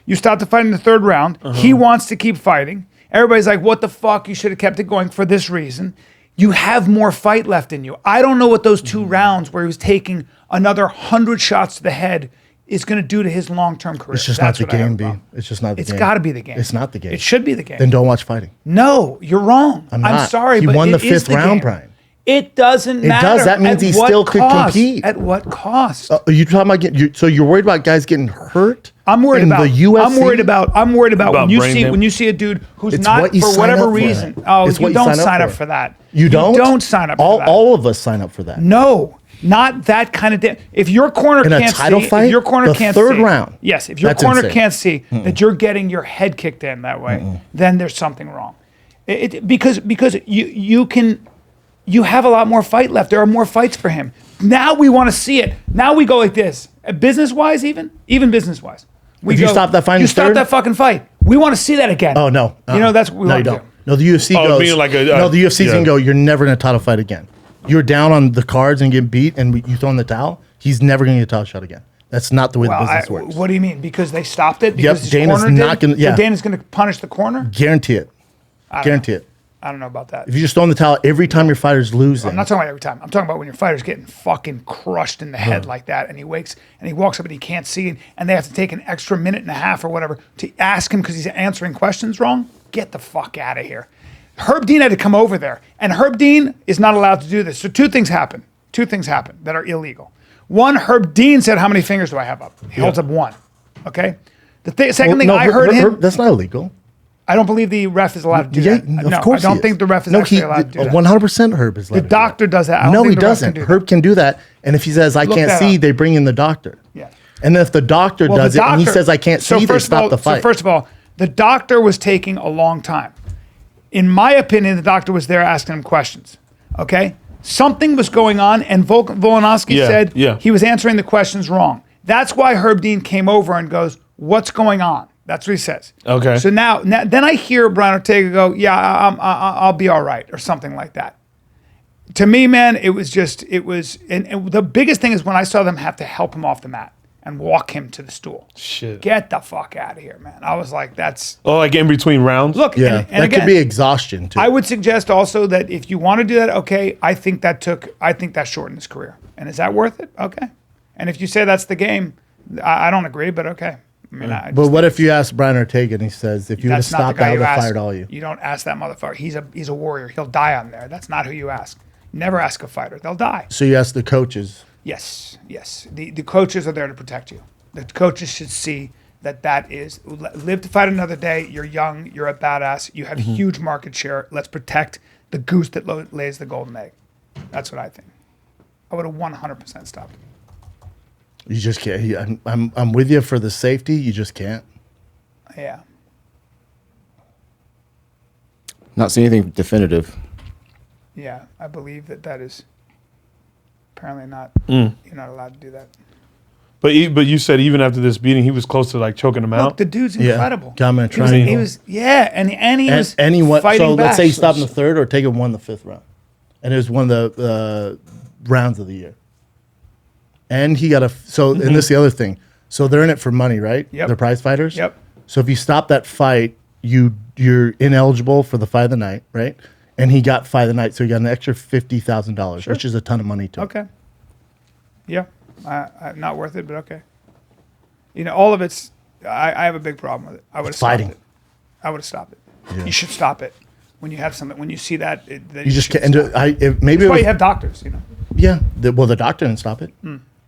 You stop the fight in the 3rd round. He wants to keep fighting. Everybody's like, what the fuck? You should have kept it going for this reason. You have more fight left in you. I don't know what those 2 rounds where he was taking another 100 shots to the head is going to do to his long-term career. It's just That's not the what I have game, a B. problem. It's just not the It's game. got to be the game. It's not the game. It should be the game. Then don't watch fighting. No, you're wrong. I'm not. sorry, He but won it the is 5th round, game. Brian. It doesn't matter. does. That means At he what still could cost? compete. At what cost? Are you talking about so you're worried about guys getting hurt? I'm worried in about the UFC? I'm worried about About when you brain see damage. when you see a dude who's It's not what you for sign whatever up for. reason. It's Oh, what you you don't sign sign up up for. for that. You don't? don't sign up for that. All of us sign up for that. No, not that kind of if your corner In a can't title see, fight? if your corner The can't 3rd see, round. Yes, if your That's corner insane. can't see that you're getting your head kicked in that way, then there's something wrong. Because you can you have a lot more fight left. There are more fights for him. Now we want to see it. Now we go like this. Business-wise, even business-wise. If you stop that fight, you stop that fucking fight. We want to see that again. Oh no, You know that's what we no, want you to don't. do. No, the UFC Oh, goes. being like a- no, the UFC's yeah. gonna go. You're never gonna title fight again. You're down on the cards and get beat, and you throw in the towel. He's never gonna get a title shot again. That's not the way the business works. What do you mean? Because they stopped it? Because his Dana's corner not did? gonna- yeah. So Dana's going to punish the corner? Guarantee it. Guarantee it. I don't know about that. If you just throw in the towel every time your fighter's losing, I'm not talking about every time. I'm talking about when your fighter's getting fucking crushed in the head like that, and he wakes and he walks up and he can't see, and they have to take an extra minute and a half or whatever to ask him because he's answering questions wrong. Get the fuck out of here. Herb Dean had to come over there, and Herb Dean is not allowed to do this. So two things happen that are illegal. One, Herb Dean said, "How many fingers do I have up?" He holds up one. Okay. Second thing, I heard him. That's not illegal. I don't believe the ref is allowed to do Yeah, that. of No, course I don't he think the ref is actually allowed to do that. 100% Herb is allowed The to do doctor does that. I don't No, think he the ref doesn't. can do that. Herb can do that, and if he says I Look can't that see, up. they bring in the doctor. Yeah. And then if the doctor Well, does the it and he doctor- says I can't see, they first of stop all- the fight. So first of all, the doctor was taking a long time. In my opinion, the doctor was there asking him questions. Okay? Something was going on, and Volkanovski Yeah, said yeah. he was answering the questions wrong. That's why Herb Dean came over and goes, "What's going on?" That's what he says. Okay. So now then I hear Bryan Ortega go, "Yeah, I'll be all right," or something like that. To me, man, and the biggest thing is when I saw them have to help him off the mat and walk him to the stool. Shit. Get the fuck out of here, man. I was like, that's Oh, like in between rounds? look. yeah, and that again, could be exhaustion too. I would suggest also that if you want to do that, okay, I think that shortened his career. And is that worth it? Okay. And if you say that's the game, I don't agree, but okay. I mean, I but just what think if you ask Bryan Ortega and he says, if you would have that's not the stopped, guy I would you have ask. fired all you? You don't ask that motherfucker. He's a warrior. He'll die on there. That's not who you ask. Never ask a fighter. They'll die. So you ask the coaches. Yes. The coaches are there to protect you. The coaches should see that is live to fight another day. You're young. You're a badass. You have huge market share. Let's protect the goose that lays the golden egg. That's what I think. I would have 100% stopped. You just can't. I'm with you for the safety. You just can't. Yeah. Not seeing anything definitive. Yeah. I believe that is apparently not. You're not allowed to do that. But you said even after this beating, he was close to like choking him Look, out. the dude's Yeah. incredible. Got him in a He was- triangle. He was, yeah, and he was won. fighting So back. let's say he stopped in the third, or take it won the fifth round, and it was one of the rounds of the year. And he got and this is the other thing. So they're in it for money, right? Yep. They're prize fighters. Yep. So if you stop that fight, you're ineligible for the fight of the night, right? And he got fight of the night, so he got an extra $50,000, which is a ton of money to him. Okay. Yeah, not worth it, but okay. You know, all of it's. I have a big problem with it. I would have stopped Fighting. it. I would have stopped it. Yeah. You should stop it when you have something. When you see that, You just should can't. stop it. Maybe That's it why was, you have doctors. You know. yeah. The doctor didn't stop it.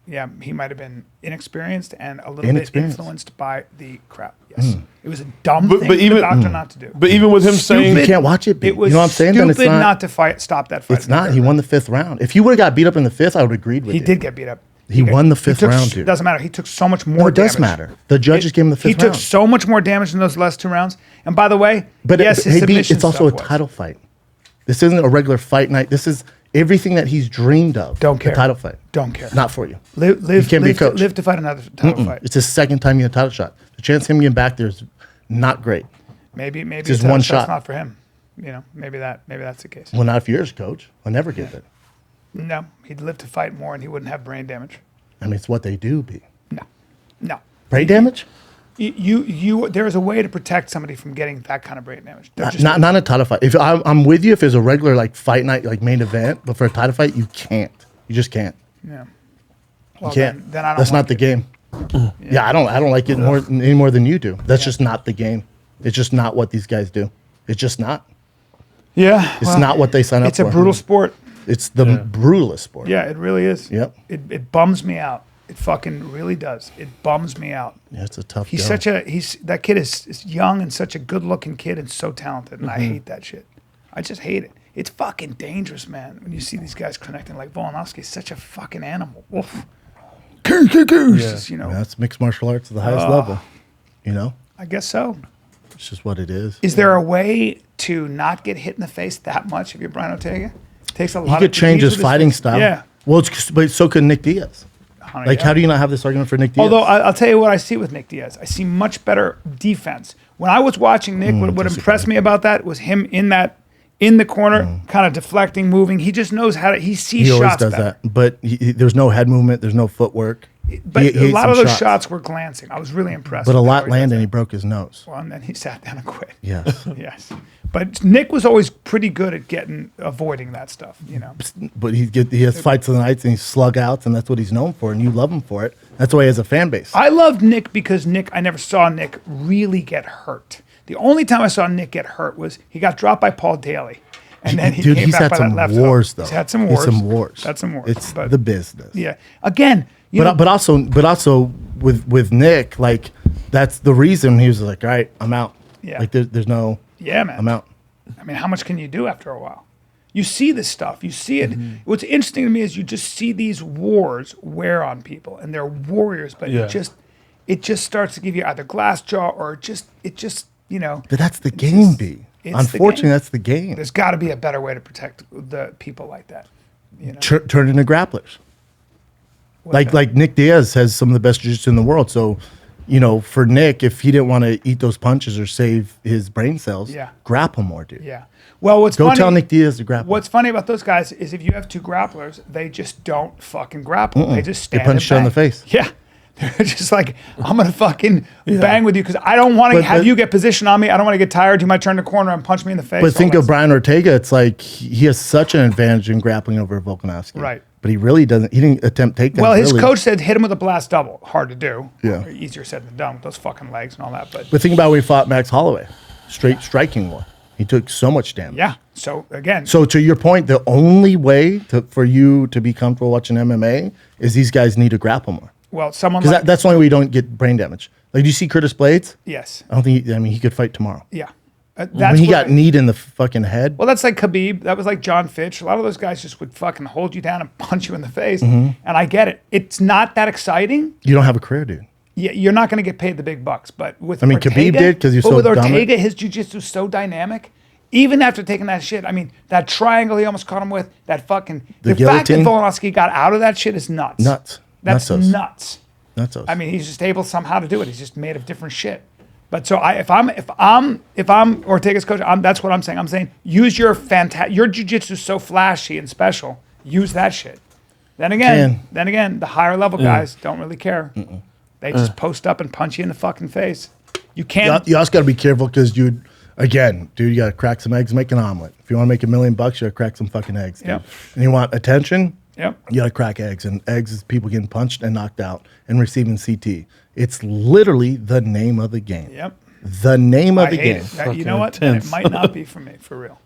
Yeah, he might have been inexperienced and a little bit Inexperienced. influenced by the crowd. Yes, it was a dumb But thing for even- the doctor not to do. But even with him saying, You can't watch it. It was you know what I'm saying? Then stupid not to stop that fight. It's not. He won the fifth round. If he would have got beat up in the fifth, I would have agreed with He you. did get beat up. He won the fifth took round, dude. Doesn't matter. He took so much more No, it does damage. matter. The judges gave him the He fifth took round. so much more damage in those last two rounds. And by the way, But yes, his hey, B, submission it's also a stuff was. title fight. This isn't a regular fight night. This is everything that he's dreamed of. Don't care. The title fight. Don't care. Not for you. Live, can't be a live, coach. live to fight another title fight. It's his second time getting a title shot. The chance of him getting back there is not great. Maybe just a title one shot's shot. not for him. You know, maybe that's the case. Well, not if you're his coach. I'll never get that. No, he'd live to fight more, and he wouldn't have brain damage. I mean, it's what they do, B. No. Brain damage? You. There is a way to protect somebody from getting that kind of brain damage. There just Not a title fight. If I'm with you if it's a regular like fight night, like main event, but for a title fight, you can't. You just can't. Yeah. You Well, can't. then I don't. That's like not the it. game. Yeah, I don't like it any more than you do. That's just not the game. It's just not what these guys do. It's just not. Yeah. It's not what they sign up It's for. a brutal sport. It's the brutalest sport. Yeah, it really is. Yep. It bums me out. It fucking really does. It bums me out. Yeah, it's a tough He's go. that kid is young and such a good looking kid and so talented, and I Mm-hmm. hate that shit. I just hate it. It's fucking dangerous, man. When you see these guys connecting, like Volkanovski is such a fucking animal. Wolf. Just, you know. That's mixed martial arts at the highest level. You know? I guess so. It's just what it is. Is there a way to not get hit in the face that much if you're Bryan Ortega? Takes a lot. He could change his fighting face. style. Yeah. Well, but so could Nick Diaz. Like, Yeah. how do you not have this argument for Nick Diaz? Although I'll tell you what I see with Nick Diaz. I see much better defense. When I was watching Nick, what impressed me about that was him in the corner, kind of deflecting, moving. He just knows how to. He sees he always shots does better. that. But there's no head movement. There's no footwork. But He a hates lot of some those shots were glancing. I was really impressed. But a with lot how he landed, does and he that. broke his nose. Well, and then he sat down and quit. Yes. Yes. But Nick was always pretty good at avoiding that stuff, you know. But he has fights of the nights and he's slug outs, and that's what he's known for, and you love him for it. That's why he has a fan base. I loved Nick because I never saw Nick really get hurt. The only time I saw Nick get hurt was he got dropped by Paul Daly. And then he Dude, came he's back had by some that left wars, hook. though. He's had some wars. Had some wars. It's but, the business. Yeah. Again, But also with Nick, like, that's the reason he was like, all right, I'm out. Yeah. Like, there's no. Yeah, man. I'm out. I mean, how much can you do after a while? You see this stuff. You see it. What's interesting to me is you just see these wars wear on people, and they're warriors, but Yeah. it just starts to give you either glass jaw or it just But that's the game, B. it's the Unfortunately, game. that's the game. There's got to be a better way to protect the people like that. You know? Turn into grapplers. What's that? Like Nick Diaz has some of the best jiu-jitsu in the world. So, for Nick, if he didn't want to eat those punches or save his brain cells, Yeah. grapple more, dude. Yeah. Well, Go tell Nick Diaz to grapple. What's funny about those guys is if you have two grapplers, they just don't fucking grapple. They just stand punch and you in the bang. face. Yeah. They're just like, I'm going to fucking bang with you because I don't want to But- have but- you get position on me. I don't want to get tired. You might turn the corner and punch me in the face. But all think that of Bryan Ortega. It's like he has such an advantage in grappling over Volkanovski. Right. But he really doesn't. He didn't attempt takedowns. Well, his really. coach said hit him with a blast double. Hard to do. Yeah. Or easier said than done with those fucking legs and all that. But But think about when he fought Max Holloway. Straight striking war. He took so much damage. yeah. So again, So to your point, the only way for you to be comfortable watching MMA is these guys need to grapple more. well, someone Because like, that's the only way you don't get brain damage. Like, do you see Curtis Blades? yes. I don't think. He could fight tomorrow. Yeah. When That's he what got kneed in the fucking head. Well, that's like Khabib. That was like John Fitch. A lot of those guys just would fucking hold you down and punch you in the face. Mm-hmm. And I get it. It's not that exciting. You don't have a career, dude. Yeah, you're not going to get paid the big bucks. But with I mean, Ortega, Khabib did 'cause he was but so with Ortega, dominant. his jiu-jitsu is so dynamic. Even after taking that shit, I mean, that triangle he almost caught him with, that fucking the fact that guillotine? Volkanovski got out of that shit is nuts. Nuts. That's Nutsos. nuts. That's those. I mean, he's just able somehow to do it. He's just made of different shit. But so if I'm Ortega's coach, that's what I'm saying. I'm saying use your your jiu-jitsu is so flashy and special. Use that shit. Then again, the higher level guys don't really care. They just post up and punch you in the fucking face. You can't. You also got to be careful because you got to crack some eggs, make an omelet. If you want to make $1 million, you got to crack some fucking eggs. Dude. Yep. And you want attention, Yep. you got to crack eggs. And eggs is people getting punched and knocked out and receiving CT. It's literally the name of the game. Yep. The name of I the hate game. it. You know Fucking what? And it intense. might not be for me, for real.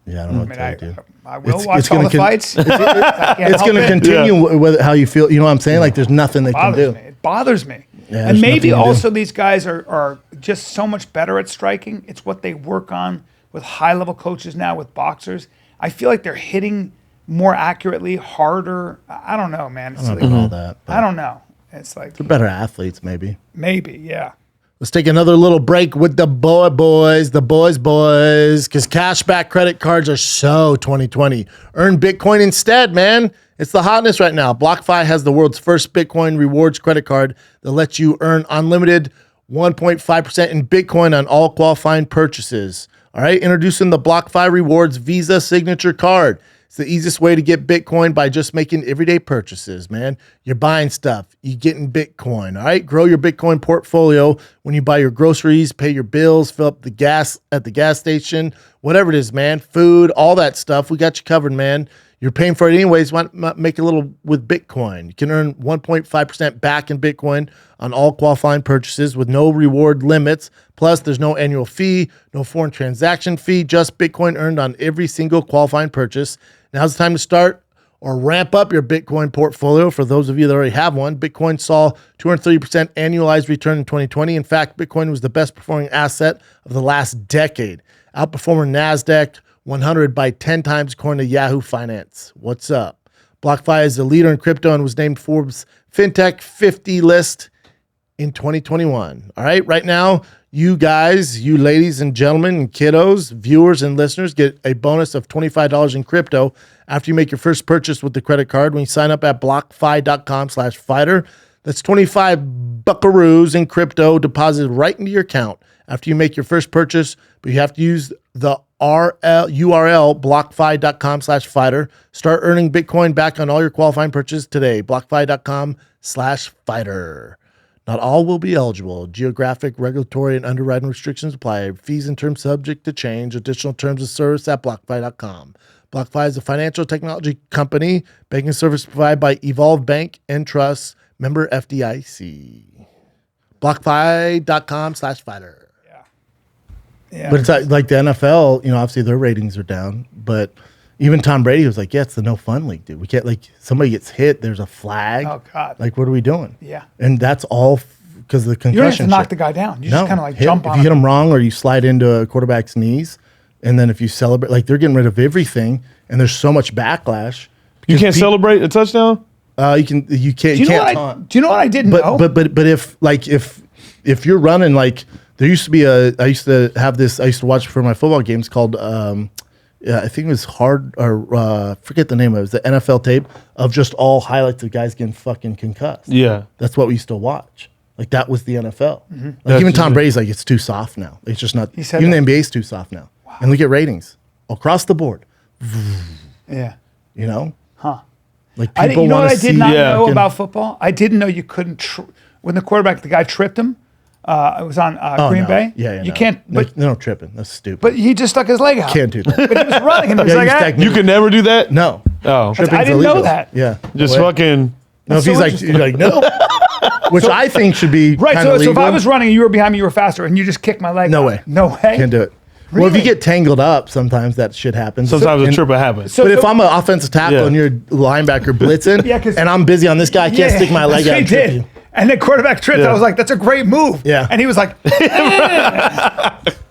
Yeah, I don't know I what mean, to tell you, dude. I will It's watch gonna all the fights. I can't It's help going to it. continue with how you feel. You know what I'm saying? Like, there's nothing they can Bothers do. me. It bothers me. Yeah, and there's maybe nothing you can do. also these guys are just so much better at striking. It's what they work on with high level coaches now with boxers. I feel like they're hitting more accurately, harder. I don't know, man. It's I like, don't know all that. But I don't know. It's like they're better athletes, maybe. maybe, yeah. Let's take another little break with the boys, because cashback credit cards are so 2020. Earn Bitcoin instead, man. It's the hotness right now. BlockFi has the world's first Bitcoin rewards credit card that lets you earn unlimited 1.5% in Bitcoin on all qualifying purchases. All right, introducing the BlockFi Rewards Visa Signature Card. It's the easiest way to get Bitcoin by just making everyday purchases, man. You're buying stuff, you're getting Bitcoin, all right? Grow your Bitcoin portfolio when you buy your groceries, pay your bills, fill up the gas at the gas station, whatever it is, man. Food, all that stuff. We got you covered, man. You're paying for it anyways. Why not make a little with Bitcoin? You can earn 1.5% back in Bitcoin on all qualifying purchases with no reward limits. Plus, there's no annual fee, no foreign transaction fee, just Bitcoin earned on every single qualifying purchase. Now's the time to start or ramp up your Bitcoin portfolio. For those of you that already have one, Bitcoin saw 230% annualized return in 2020. In fact, Bitcoin was the best performing asset of the last decade, outperforming NASDAQ 100 by 10 times according to Yahoo Finance. What's up? BlockFi is the leader in crypto and was named Forbes FinTech 50 list in 2021. All right, right now You guys, you ladies and gentlemen, and kiddos, viewers and listeners get a bonus of $25 in crypto after you make your first purchase with the credit card when you sign up at blockfi.com/fighter. That's 25 buckaroos in crypto deposited right into your account after you make your first purchase, but you have to use the URL blockfi.com/fighter. Start earning Bitcoin back on all your qualifying purchases today. blockfi.com/fighter. Not all will be eligible. Geographic, regulatory, and underwriting restrictions apply. Fees and terms subject to change. Additional terms of service at BlockFi.com. BlockFi is a financial technology company. Banking service provided by Evolve Bank and Trust. Member FDIC. BlockFi.com/fighter. Yeah. But it's like the NFL, obviously their ratings are down. But even Tom Brady was like, yeah, it's the no fun league, dude. We can't, somebody gets hit, there's a flag. Oh, God. What are we doing? Yeah. And that's all because of the concussion. You don't have to knock shit. the guy down. You just kind of jump on If you hit him wrong or you slide into a quarterback's knees, and then if you celebrate, they're getting rid of everything, and there's so much backlash. You can't celebrate a touchdown? You can't. Do you know what I didn't know? But if you're running, there used to be I used to watch for my football games called I think it was forget the name of it. It was the NFL tape of just all highlights of guys getting fucking concussed. Yeah. That's what we used to watch. That was the NFL. Mm-hmm. Even Tom Brady's it's too soft now. It's just not. He said even that. the NBA's too soft now. Wow. And look at ratings across the board. Yeah. Huh. You know what I did not know about football? I didn't know you couldn't, when the guy tripped him, it was on Green Bay. Yeah, You can't, but no tripping. That's stupid. But he just stuck his leg out. Can't do that. But he was running and he was You could never do that? No. Oh. Tripping's I didn't illegal. know that. Yeah. Just fucking. No, if so you're like, no. Which I think should be Right, kinda so if legal. I was running and you were behind me, you were faster, and you just kicked my leg No out. way. No way? Can't do it. Well, if Really? you get tangled up, sometimes that shit happens. Sometimes a And- trip will happen. So- But if I'm an offensive tackle Yeah. and you're a linebacker blitzing, Yeah, 'cause- and I'm busy on this guy, I can't stick my leg that's out what and he trip did. you. And the quarterback tripped. Yeah. I was like, that's a great move. Yeah. And he was like,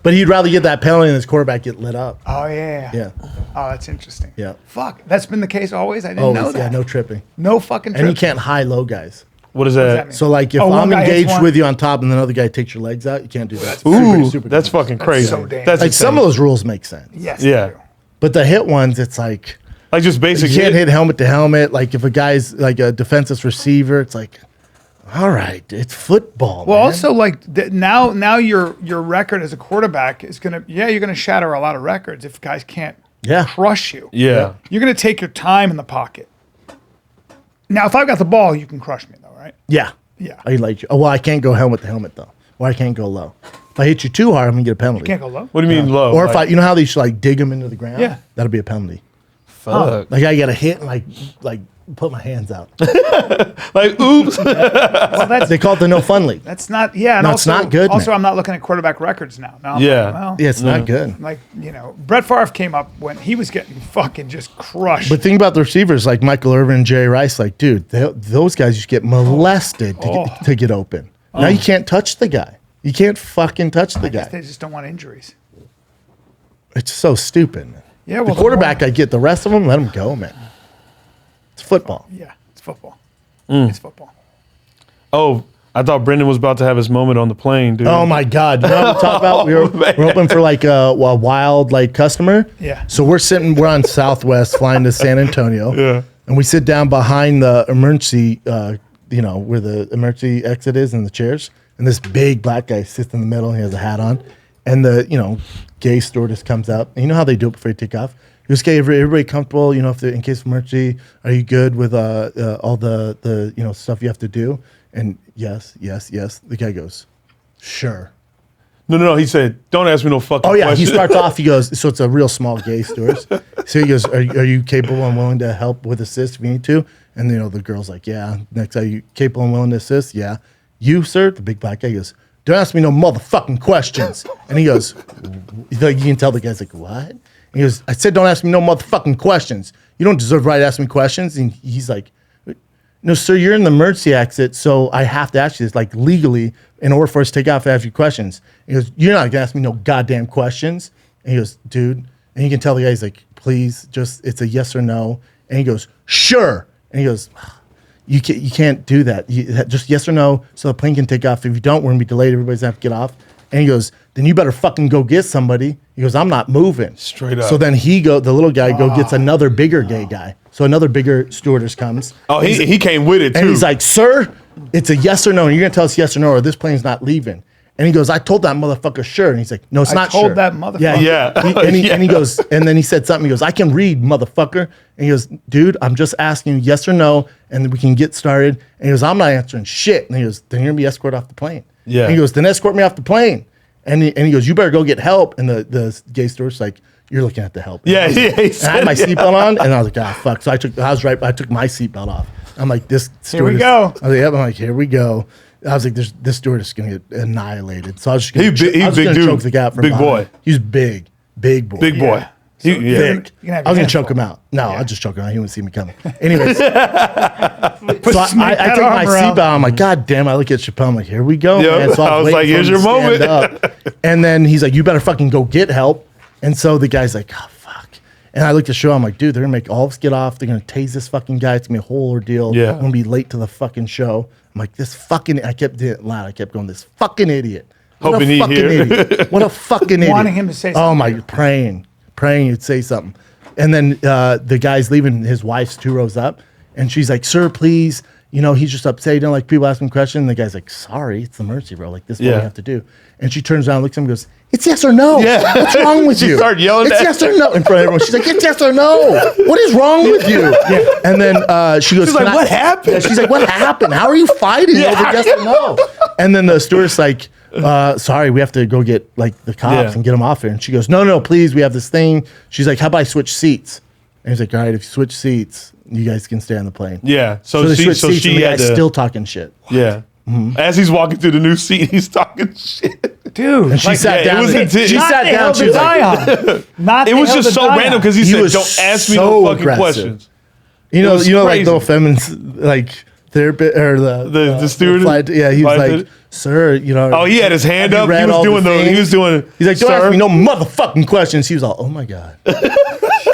But he'd rather get that penalty than his quarterback get lit up. oh, yeah. Yeah. Oh, that's interesting. Yeah. Fuck. That's been the case always? I didn't Always. know that. Yeah, no tripping. No fucking And you tripping. can't high-low guys. What is What does that? that mean? So, if Oh, one I'm guy hits engaged one. with you on top and another guy takes your legs out, you can't do that. Ooh, Super that's dangerous. fucking crazy. so dangerous. That's Some of those rules make sense. Yes. Yeah. they do. But the hit ones, it's like, just basic you can't hit helmet to helmet. If a guy's a defensive receiver, it's all right, it's football. Well, man. also now your record as a quarterback is you're gonna shatter a lot of records if guys can't crush you. Yeah. You're gonna take your time in the pocket. Now, if I've got the ball, you can crush me though, right? Yeah. Yeah. I like you. Oh, well, I can't go helmet to helmet though. Or I can't go low. If I hit you too hard, I'm gonna get a penalty. Can't go low. What do you mean low? Or if you know how they should dig them into the ground? Yeah. That'll be a penalty. Fuck. I got to hit and put my hands out. Oops. Well, that's They call it the no fun league. that's not. Yeah. And No, it's also, not good, Also, man. I'm not looking at quarterback records now. Now I'm Yeah. like, well, Yeah, it's not good. Brett Favre came up when he was getting fucking just crushed. But think about the receivers like Michael Irvin and Jerry Rice. Dude, those guys used to get molested to get open. Now you can't touch the guy. You can't fucking touch the I guess guy. they just don't want injuries. It's so stupid, man. Yeah. Well, The quarterback, I get. The rest of them, let them go, man. It's football. Yeah, it's football. It's football. Oh, I thought Brendan was about to have his moment on the plane, dude. Oh my God! You know what we talk about? We're hoping for a wild customer. Yeah. So we're on Southwest flying to San Antonio. Yeah. And we sit down behind the emergency, where the emergency exit is and the chairs. And this big black guy sits in the middle. And he has a hat on, and the gay stewardess comes up. And you know how they do it before you take off. He goes, "Okay, everybody comfortable? If they're in case of emergency, are you good with all the stuff you have to do?" And yes. The guy goes, "Sure." No. He said, "Don't ask me no fucking Oh yeah, question." he starts off. He goes, so it's a real small gay stewardess. So he goes, are you capable and willing to help with assist if you need to?" And the girl's like, "Yeah." Next, are you capable and willing to assist? "Yeah." "You, sir?" The big black guy goes, "Don't ask me no motherfucking questions." And he goes, you can tell the guy's like, "What?" And he goes, "I said don't ask me no motherfucking questions. You don't deserve the right to ask me questions." And he's like, "No, sir, you're in the emergency exit, so I have to ask you this, legally, in order for us to take off, I have a few questions." He goes, "You're not gonna ask me no goddamn questions." And he goes, "Dude," and you can tell the guy, he's like, "Please, it's a yes or no." And he goes, "Sure." And he goes, you can't do that. Just yes or no, so the plane can take off. If you don't, we're gonna be delayed. Everybody's gonna have to get off. And he goes, then you better fucking go get somebody. He goes, I'm not moving. Straight up. So then the little guy gets another bigger gay guy. So another bigger stewardess comes. Oh, he came with it too. And he's like, sir, it's a yes or no. And you're going to tell us yes or no or this plane's not leaving. And he goes, I told that motherfucker sure. And he's like, no, it's not sure. I told that motherfucker. Yeah. And he goes, and then he said something. He goes, I can read, motherfucker. And he goes, dude, I'm just asking you yes or no, and then we can get started. And he goes, I'm not answering shit. And he goes, then you're going to be escorted off the plane. Yeah. And he goes, then escort me off the plane. And he goes, you better go get help. And the gay steward's like, you're looking at the help. Yeah, and yeah. I had my seatbelt on, and I was like, ah, fuck. So I took my seatbelt off. I'm like, this stewardess. Here we go. I was like, yep. I'm like, here we go. I was like, this stewardess is going to get annihilated. So I was just going to dude. choke the guy out from Big behind. boy. He was big boy. Big boy. Yeah. Thick. You can have I was your gonna choke hands him out. No, I'd just choke him out. He wouldn't see me coming. Anyways, so I take that my arm around. seatbelt. I'm like, God damn! I look at Shapel. I'm like, here we go, Yep. man. So I was waiting like, for here's him to your stand moment. up. And then he's like, you better fucking go get help. And so the guy's like, oh fuck. And I looked at Shapel. I'm like, dude, they're gonna make all of us get off. They're gonna tase this fucking guy. It's gonna be a whole ordeal. Yeah. I'm gonna be late to the fucking show. I'm like, this fucking. I kept doing it loud. I kept going, this fucking idiot. What Hoping a he'd fucking hear. idiot. What a fucking idiot. Wanting him to say Oh something. my, praying you'd say something. And then the guy's leaving, his wife's 2 rows up, and she's like, sir, please, he's just upset. He don't like people asking questions. And the guy's like, sorry, it's the mercy row. Like, this is what we have to do. And she turns around, looks at him, and goes, it's yes or no. Yeah. What's wrong with She you? started yelling it's at yes or no in front of everyone. She's like, it's yes or no. What is wrong with you? Yeah. And then she goes, She's like, what happened? Yeah, she's like, what happened? How are you fighting over yes or no? And then the stewardess like, sorry, we have to go get like the cops and get them off here. And she goes, no, please, we have this thing. She's like, how about I switch seats? And he's like, all right, if you switch seats, you guys can stay on the plane. Yeah. So they switch seats, and the had guy's to, still talking shit. Yeah. As he's walking through the new seat, he's talking shit. Dude. And she sat down. it was intense. She not sat the down. hell She to was die like, on. Not It the was hell just to so die random on. because he said, was don't ask me so no fucking aggressive. questions. you know, was like crazy. the feminist, like therapist or The steward. yeah, he was like, sir, Oh, he had his hand have you up. He read was all the doing the. He things? was doing. He's like, don't sir. ask me no motherfucking questions. He was all, oh my god.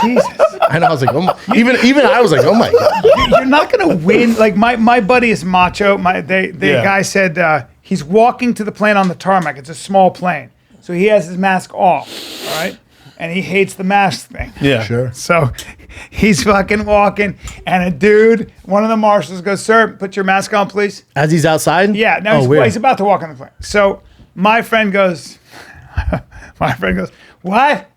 Jesus. And I was like, oh my. Even I was like, oh my god. You're not gonna win. Like my buddy is macho. The guy said he's walking to the plane on the tarmac. It's a small plane, so he has his mask off. All right, and he hates the mask thing. Yeah. Sure. So he's fucking walking, and a dude, one of the marshals goes, "Sir, put your mask on, please." As he's outside? Yeah. No, he's about to walk on the plane. So my friend goes, "What?"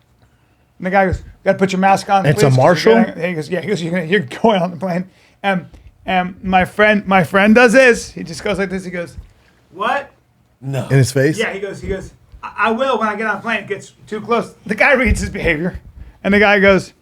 And the guy goes, "You got to put your mask on." It's please, a 'cause marshal? He goes, "Yeah." He goes, "You're going on the plane." And my friend does this. He just goes like this. He goes, "What?" No. In his face? Yeah. He goes, I will when I get on the plane. It gets too close. The guy reads his behavior, and the guy goes,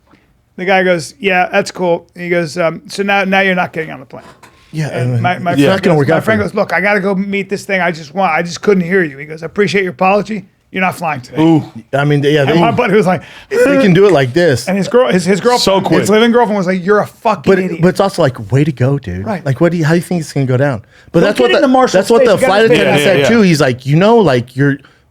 "Yeah, that's cool." He goes, "So now you're not getting on the plane." Yeah. And my it's friend not going to work my out for friend you. goes, "Look, I got to go meet this thing. I just couldn't hear you." He goes, "I appreciate your apology. You're not flying today." Ooh. I mean, yeah, And my buddy was like, they can do it like this. and his girlfriend, So quick. his living girlfriend was like, "You're a fucking idiot." But it's also like, way to go, dude. Right. Like, how do you think it's gonna go down? But Don't that's what get in the marshal's that's what face. the You gotta flight stay attendant back. said Yeah. too. He's like, like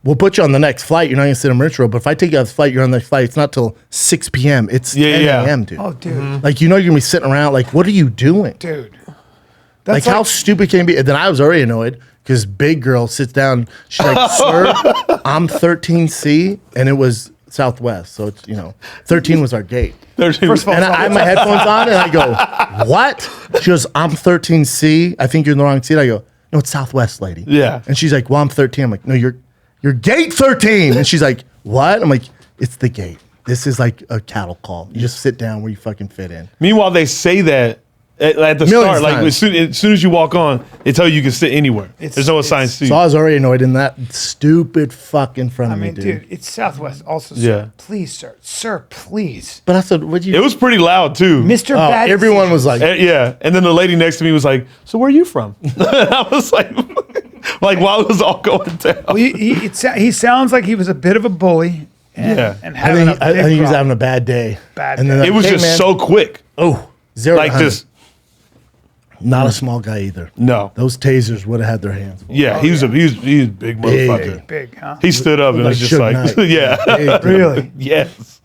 we'll put you on the next flight. You're not gonna sit in emergency row. But if I take you off the flight, you're on the next flight. It's not till 6 p.m. It's 10 a.m., dude. Oh, dude, Like, you're gonna be sitting around. Like, what are you doing? dude. Like, That's how stupid can it be? And then I was already annoyed because big girl sits down. She's like, sir, I'm 13C, and it was Southwest. So it's 13 was our gate. First of all, And I have my headphones on, and I go, what? She goes, I'm 13C. I think you're in the wrong seat. I go, no, it's Southwest, lady. Yeah. And she's like, well, I'm 13. I'm like, no, you're gate 13. And she's like, what? I'm like, it's the gate. This is like a cattle call. You just sit down where you fucking fit in. Meanwhile, they say that at the Millions start, like times. as soon as you walk on, they tell you can sit anywhere. There's no assigned seat. So I was already annoyed in that stupid fucking front I of me, mean, dude, it's Southwest. Also, sir, Yeah. please, sir, please, But I said, what'd you It was pretty loud too. Mr. Oh, Bad. everyone was like, Yeah, and then the lady next to me was like, "So where are you from?" I was like, while it was all going down. Well, he sounds like he was a bit of a bully. And, Yeah. and I having think, a I big think he was problem. having a bad day. Bad And day. then It was hey, just man, so quick, 0 like to 100. this. Not a small guy either. No, Those tasers would have had their hands. full. yeah, he was a big motherfucker. Big, huh? He stood up and Like was just Suge like, Knight. yeah, Big. Really? yes.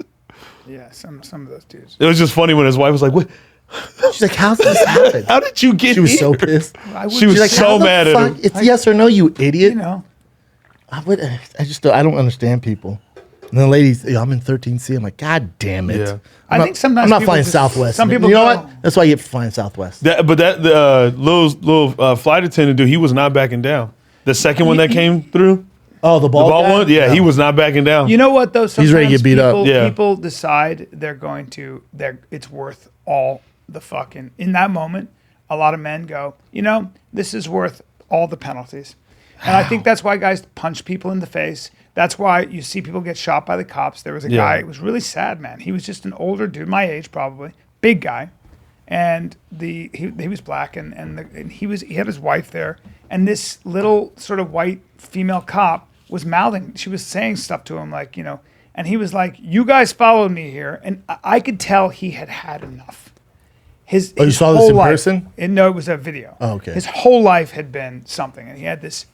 Yeah, some of those dudes. It was just funny when his wife was like, "What? She's like, how's this happen? How did you get She was here?" so pissed. I would, She was She's like, so how the mad at fuck? him. It's yes or no, you idiot. you know, I don't understand people. And then ladies, I'm in 13C. I'm like, God damn it. Yeah. I think sometimes I'm not people flying just- Southwest. some people you know go- what? That's why I get flying Southwest. But the little flight attendant dude, he was not backing down. The second one that came through, Oh, the the ball, ball guy? one, yeah, he was not backing down. You know what though? Sometimes ready to get beat up. Yeah. People decide it's worth all the fucking. In that moment, a lot of men go, this is worth all the penalties, and I think that's why guys punch people in the face. That's why you see people get shot by the cops. There was a guy. It was really sad, man. He was just an older dude, my age probably, big guy, and he was black, and he had his wife there, and this little sort of white female cop was mouthing. She was saying stuff to him like, and he was like, "You guys followed me here," and I could tell he had enough. You His saw this whole in life- person? No, it was a video. Oh, okay. His whole life had been something, and he had this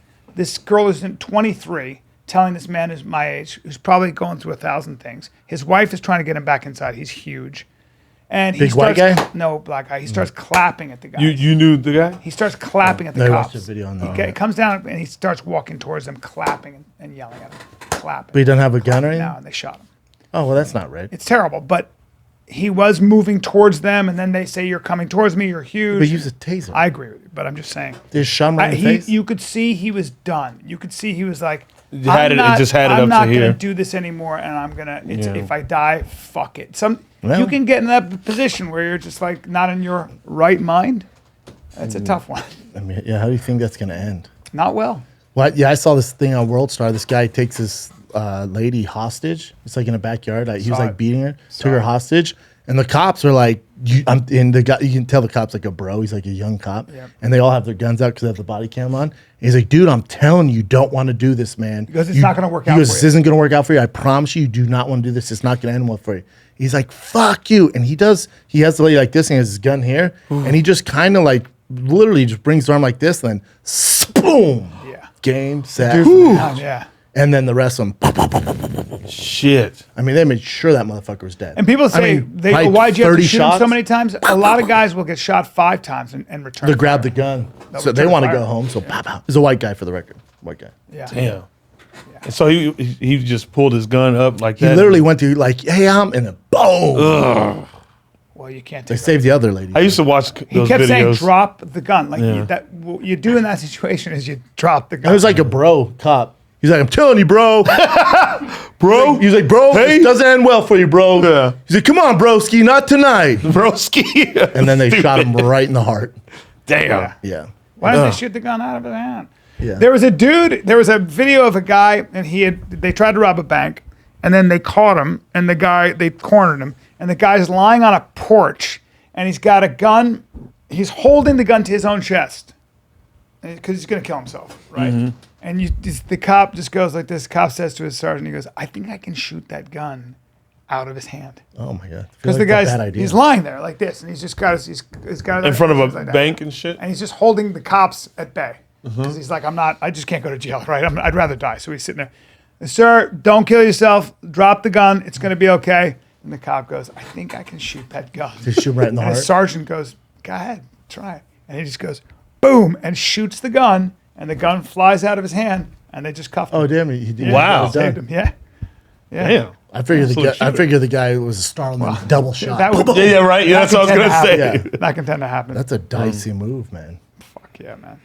girl who's 23 telling this man who's my age, who's probably going through 1,000 things. His wife is trying to get him back inside. He's huge, and he Big white starts, guy? No, black guy. He starts clapping at the guy. You knew the guy? He starts clapping at the I cops. watched the video on that. He comes down and he starts walking towards them, clapping and yelling at them, clapping. But he doesn't have a gun or anything? No, and they shot him. Oh, well, that's not right. It's terrible, but he was moving towards them, and then they say, "You're coming towards me. You're huge." But use a taser. I agree with you, but I'm just saying. They shot him right in the face? You could see he was done. You could see he was like, It just had it I'm up not to gonna here. do this anymore, and I'm gonna. Yeah. If I die, fuck it. Well- You can get in that position where you're just like not in your right mind. That's a tough one. I mean, yeah, how do you think that's going to end? Not well. Well, yeah, I saw this thing on World Star. This guy takes this lady hostage. It's like in a backyard. He was Saw like it. beating her, took her hostage, and the cops are like, and the guy, you can tell the cop's like a bro. He's like a young cop, Yeah. and they all have their guns out because they have the body cam on. And he's like, dude, I'm telling you, you don't want to do this, man. Because it's not gonna work out He goes, for this you." isn't going to work out for you. I promise you, you do not want to do this. It's not going to end well for you. He's like, fuck you. And he has the lady like this, and he has his gun here, and he just kind of like literally just brings the arm like this, and then boom. Yeah. Game, set, Yeah. and then the rest of them. Shit. I mean, they made sure that motherfucker was dead. And people say, probably why'd you have to 30 shoot him so shots. many times? A lot of guys will get shot 5 times and return. To grab fire. the gun, That so would they turn want to fire. go home. So pow pow. He's a white guy for the record. White guy. Yeah. Damn. And so he just pulled his gun up like He that. literally went to like, hey, and then boom. Well, you can't They take that. saved the other lady. I used to watch He those kept saying, videos. "Drop the gun." Like Yeah. what you do in that situation is you drop the It gun. was like a bro cop. He's like, I'm telling you, bro. Bro, He's like, bro, Hey. this doesn't end well for you, bro. Yeah. He's like, come on, broski, not tonight. broski. And then they shot him right in the heart. Damn. Yeah. Yeah. Why did they shoot the gun out of his hand? Yeah. There was a dude. There was a video of a guy, and they tried to rob a bank, and then they caught him, and they cornered him, and the guy's lying on a porch, and he's got a gun. He's holding the gun to his own chest because he's gonna kill himself, right? Mm-hmm. And the cop just goes like this. Cop says to his sergeant, he goes, "I think I can shoot that gun out of his hand." Oh my god. Because the guy's he's lying there like this, and he's just got he's got In front of a like that. bank and shit. and he's just holding the cops at bay because he's like, I just can't go to jail, right? I'd rather die. So he's sitting there, "Sir, don't kill yourself. Drop the gun. It's going to be okay." And the cop goes, "I think I can shoot that gun." Just shoot him right in the And heart. his sergeant goes, "Go ahead, try it." And he just goes, boom, and shoots the gun, and the gun flies out of his hand, and they just cuffed him. Oh damn, he did. Yeah, Wow. Well done. saved him. Yeah. Yeah. Damn. I figured Absolute I shooter. figured the guy was a Starling double shot. That would, Yeah, right. Yeah, that's what I was gonna say. Yeah. Not can tend to happen. That's a dicey move, man. Fuck yeah, man.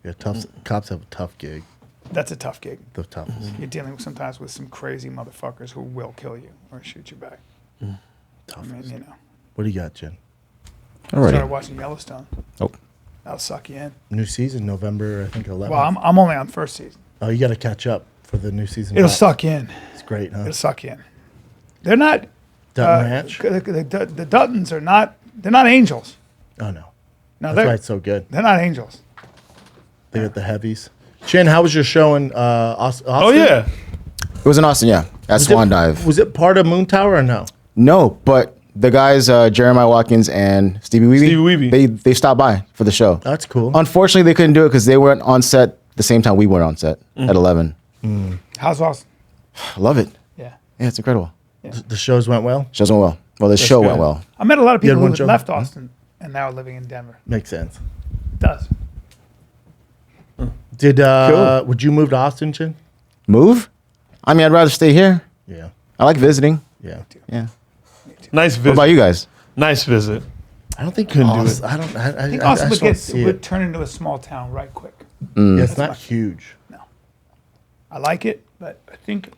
Yeah, tough. Cops have a tough gig. That's a tough gig. The toughest. You're dealing sometimes with some crazy motherfuckers who will kill you or shoot you back. I mean, you know. What do you got, Jen? Started Alrighty. watching Yellowstone. Oh, That'll suck you in. New season, November, I think 11th. Well, I'm only on first season. Oh, you got to catch up for the new season. It'll drops. suck you in. It's great, huh? It'll suck you in. They're not. Dutton Ranch. The Duttons are not. They're not angels. Oh no, No, that's they're why it's so good. they're not angels. They got the heavies. Jen, how was your show in Austin? Oh yeah. it was in Austin, yeah, at Swan Dive. Was it part of Moon Tower or no? No, but the guys, Jeremiah Watkins and Stevie Weeby, they stopped by for the show. That's cool. Unfortunately, they couldn't do it because they weren't on set the same time we were on set at 11. How's Austin? I love it. Yeah. Yeah, it's incredible. The shows went well. Shows went well. Well, the show went good. well. I met a lot of You had people one who show? left Austin and now are living in Denver. Makes sense. It does. Did Cool. would you move to Austin, Jen? Move? I mean, I'd rather stay here. Yeah. I like visiting. Yeah. Yeah. Nice What visit. about you guys? Nice visit. I don't think Couldn't do it. I don't. I think I Austin just would, don't see would it. turn into a small town right quick. Yeah, it's not huge. No. I like it, but I think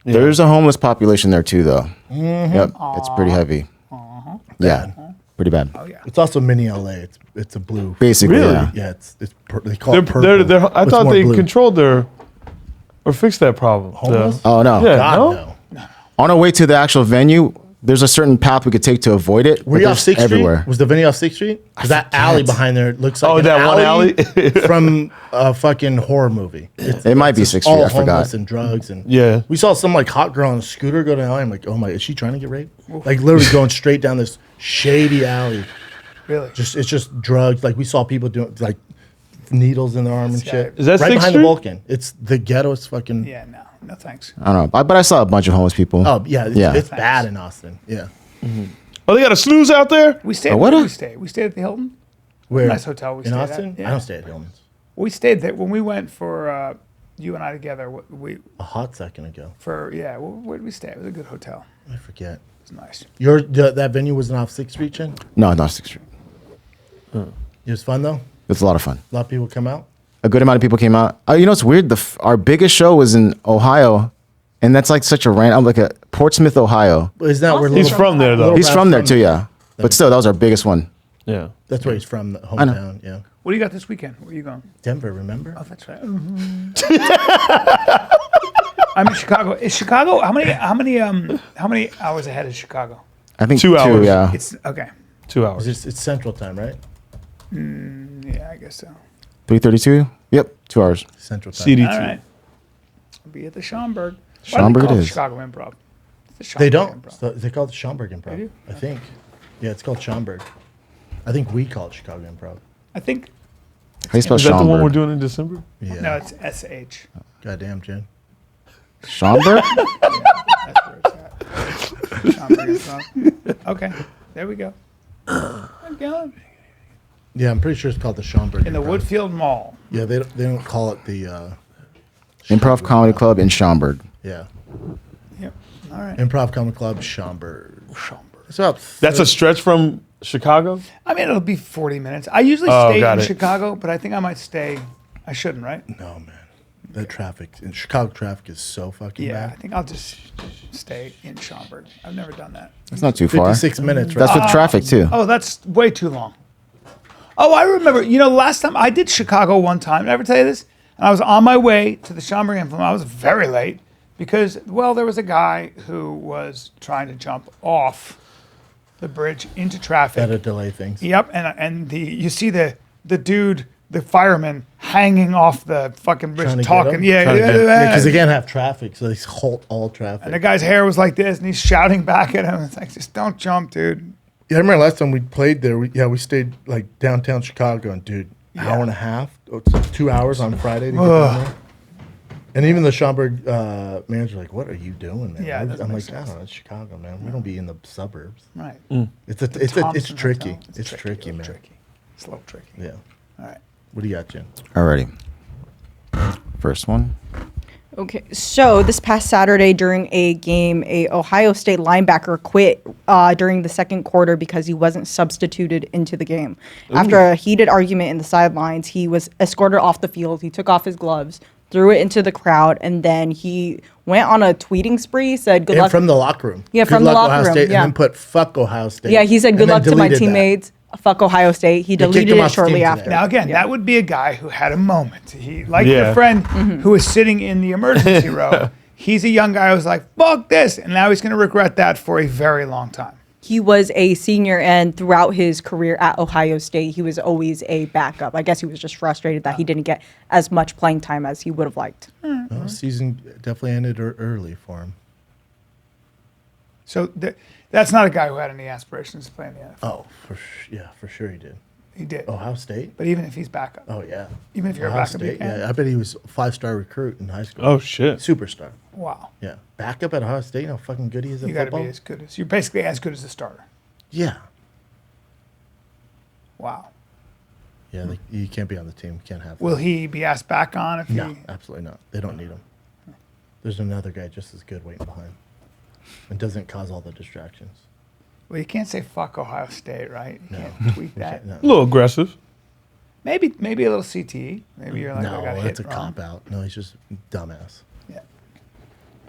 There's a homeless population there too, though. Yep, it's pretty heavy. Yeah, pretty bad. oh yeah. It's also mini LA. It's a blue. Basically, Really? yeah. Yeah, they call it purple. I It's thought more they blue. controlled their or fixed that problem. Homeless? Oh no. Yeah. God, no. On our way to the actual venue, there's a certain path we could take to avoid it. Were but you off there's 6th everywhere. Street? Was the venue off 6th Street? Because that alley behind there looks like Oh, an that one alley? from a fucking horror movie. It might be It's 6th all Street. I homeless forgot. and drugs and Yeah. We saw some like hot girl on a scooter go down the alley. I'm like, oh my, is she trying to get raped? Like literally going straight down this shady alley. Really? It's just drugs. Like we saw people doing like needles in their arm and shit. Is that right 6th behind Street? the Vulcan? It's the ghettoest fucking. Yeah, no thanks. I don't know, but I saw a bunch of homeless people. Oh yeah, Yeah. it's bad in Austin. Yeah. Oh, they got a snooze out there? We stayed. Oh, Where what did a- we stay? We stayed at the Hilton. Where? Nice hotel we in stayed Austin. at. Yeah. I don't stay at Hillman's. We stayed there when we went for you and I together. We A hot second ago. where did we stay? It was a good hotel. I forget. It was nice. That venue wasn't off 6th Street, Chen? No, not 6th Street. It was fun though. It was a lot of fun. A lot of people come out. A good amount of people came out. You know, it's weird. Our biggest show was in Ohio, and that's like such a random, like a Portsmouth, Ohio. Isn't that where He's Little- from there, though. Little He's Ralph from there too, yeah. But still, that was our biggest one. Yeah. That's where he's from, the know. hometown. Yeah, What do you got this weekend? Where are you going? Denver. Remember? Oh, that's right. I'm in Chicago. Is Chicago how many hours ahead is Chicago? I think 2 hours. Yeah. It's okay. 2 hours. It's Central Time, right? Yeah, I guess so. 3:32. Yep, 2 hours. Central Time. CDT. All right. I'll be at the Schomburg. Schomburg it it is. Chicago Improv. It's the They Schomburg don't. Improv. They call it Schomburg Improv. do? I think. Yeah, it's called Schomburg. I think we call it Chicago Improv. I think How do you spell Is that the one Schomburg? we're doing in December? Yeah. no, it's SH. Goddamn, Jen. Schomburg? That's where it's at. Schomburg Improv. Okay, there we go. I'm going. Yeah, I'm pretty sure it's called the Schomburg. In the Improv. Woodfield Mall. Yeah, they don't call it the. Improv Comedy Club in Schaumburg. Yeah, Yep. All right. Improv Comedy Club Schomburg. Schomburg. It's about. That's a stretch from Chicago? I mean, it'll be 40 minutes. I usually Oh, stay got in it. Chicago, but I think I might stay. I shouldn't, right? No man, the traffic in Chicago traffic is so fucking Yeah, I bad. think I'll just stay in Schaumburg. I've never done that. That's not too far. 56 minutes. Right? That's with traffic too. Oh, that's way too long. Oh, I remember. Last time I did Chicago one time. Did I ever tell you this? And I was on my way to the Schaumburg Implement. I was very late because, well, there was a guy who was trying to jump off the bridge into traffic. That'll delay things. Yep, and you see the dude, the fireman, hanging off the fucking bridge, Trying to get talking. him? Yeah, Trying to get- yeah, Because they can't have traffic, so they halt all traffic. and the guy's hair was like this, and he's shouting back at him. It's like, just don't jump, dude. Yeah, I remember last time we played there. We stayed like downtown Chicago, and dude, hour and a half, 2 hours on Friday to get down there. And even the Schaumburg manager, like, what are you doing, man? Yeah, it doesn't I'm make like, I don't know, it's Chicago, man. We don't be in the suburbs. Right. It's Thompson tricky. Hotel. It's tricky, a little man. Tricky. It's a little tricky. Yeah. All right. What do you got, Jen? Alrighty. First one. Okay, so this past Saturday during a game, a Ohio State linebacker quit during the second quarter because he wasn't substituted into the game. After a heated argument in the sidelines, he was escorted off the field. He took off his gloves, threw it into the crowd, and then he went on a tweeting spree. Said, "Good And luck." from the locker room. Yeah, Good from the luck, locker Ohio room, State, yeah. And then put fuck Ohio State. Yeah, he said, And "Good then luck to my deleted that. teammates." Fuck Ohio State. He kicked deleted him it off the shortly team after. today. Now again, Yeah. that would be a guy who had a moment. He, like Yeah. your friend Mm-hmm. who was sitting in the emergency row. He's a young guy who was like, "Fuck this," and now he's going to regret that for a very long time. He was a senior, and throughout his career at Ohio State, he was always a backup. I guess he was just frustrated that he didn't get as much playing time as he would have liked. Well, season definitely ended early for him. So that's not a guy who had any aspirations to play in the NFL. Oh, for sure he did. He did. Ohio State? But even if he's backup, Oh, yeah. even if you're Ohio a backup, you State, can. yeah. I bet he was a 5-star recruit in high school. Oh, shit. Superstar. Wow. Yeah. Backup at Ohio State, you know how fucking good he is at You got to football? be as good as you're basically as good as the starter. Yeah. Wow. Yeah, you can't be on the team. You can't have Will he be asked back on if No, he? absolutely not. They don't need him. There's another guy just as good waiting behind. It doesn't cause all the distractions. Well, you can't say fuck Ohio State, right? You can't tweet that. No, A little aggressive. Maybe a little CTE. Maybe you're like, I no, got that's hit a wrong. cop out. No, he's just dumbass. Yeah.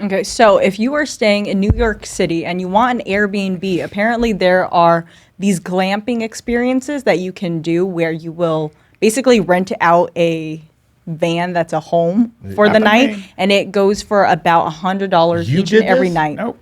Okay, so if you are staying in New York City and you want an Airbnb, apparently there are these glamping experiences that you can do where you will basically rent out a van that's a home for the Happened to night, me. and it goes for about $100 You each and did every this? night. Nope.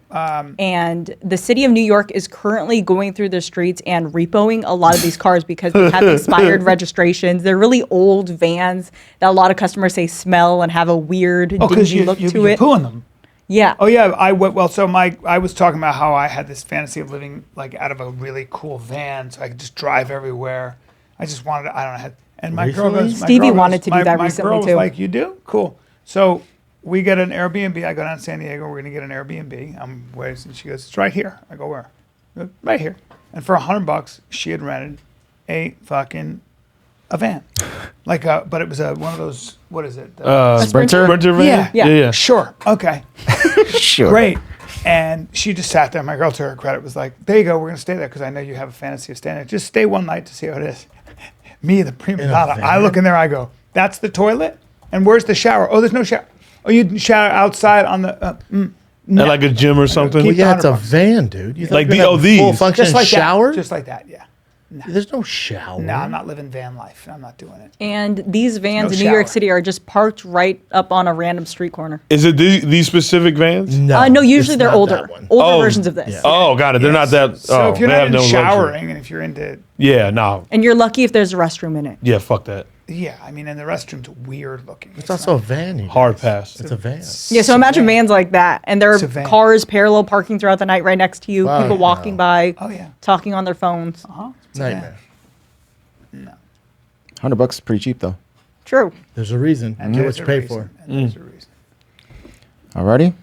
And the city of New York is currently going through the streets and repoing a lot of these cars because they have expired registrations. They're really old vans that a lot of customers say smell and have a weird Because dingy look to you it. poo in them. Yeah. Oh yeah, I went. Well, so I was talking about how I had this fantasy of living like out of a really cool van, so I could just drive everywhere. I just wanted. I don't know. And my girl Recently? goes. my Stevie girl goes- wanted to do my- that my recently, girl was too. like, you do? Cool. So we get an Airbnb. I go down to San Diego. We're gonna get an Airbnb. I'm waiting, and she goes, "It's right here." I go, "Where?" I go, "Right here." And for $100, she had rented a van, like but it was one of those. What is it? Sprinter? Sprinter van? Yeah. Yeah. Sure. Okay. Sure. Great. And she just sat there. My girl, to her credit, was like, "There you go. We're going to stay there because I know you have a fantasy of staying there. Just stay one night to see how it is." Me, the prima In a donna. I van? look in there. I go, "That's the toilet? And where's the shower? Oh, there's no shower. Oh, you shower outside on the." At like a gym or something. keep- Yeah, it's a $100. van, dude. You think Like we're gonna have these. full function Just like shower? that. Just like that. Yeah. There's no shower. No, I'm not living van life. I'm not doing it. And these vans No in New York shower. City are just parked right up on a random street corner. Is it these specific vans? No, usually it's they're not older. that one. Older Oh, versions of this. yeah. Oh, got it. They're not that. So if you're they not have into no luxury. showering and if you're into, Yeah, no. And you're lucky if there's a restroom in it. Yeah, fuck that. yeah, I mean, and the restroom's weird looking. It's also a van. you Hard guys. pass. It's a van. Yeah, so imagine vans like that. And there It's a are van. cars parallel parking throughout the night right next to you, Fuck people walking no. by, Oh yeah. talking on their phones. It's a van. Nightmare. $100 is pretty cheap though. True. There's a reason. And Get there's what you a pay for. reason, and there's a reason. Alrighty.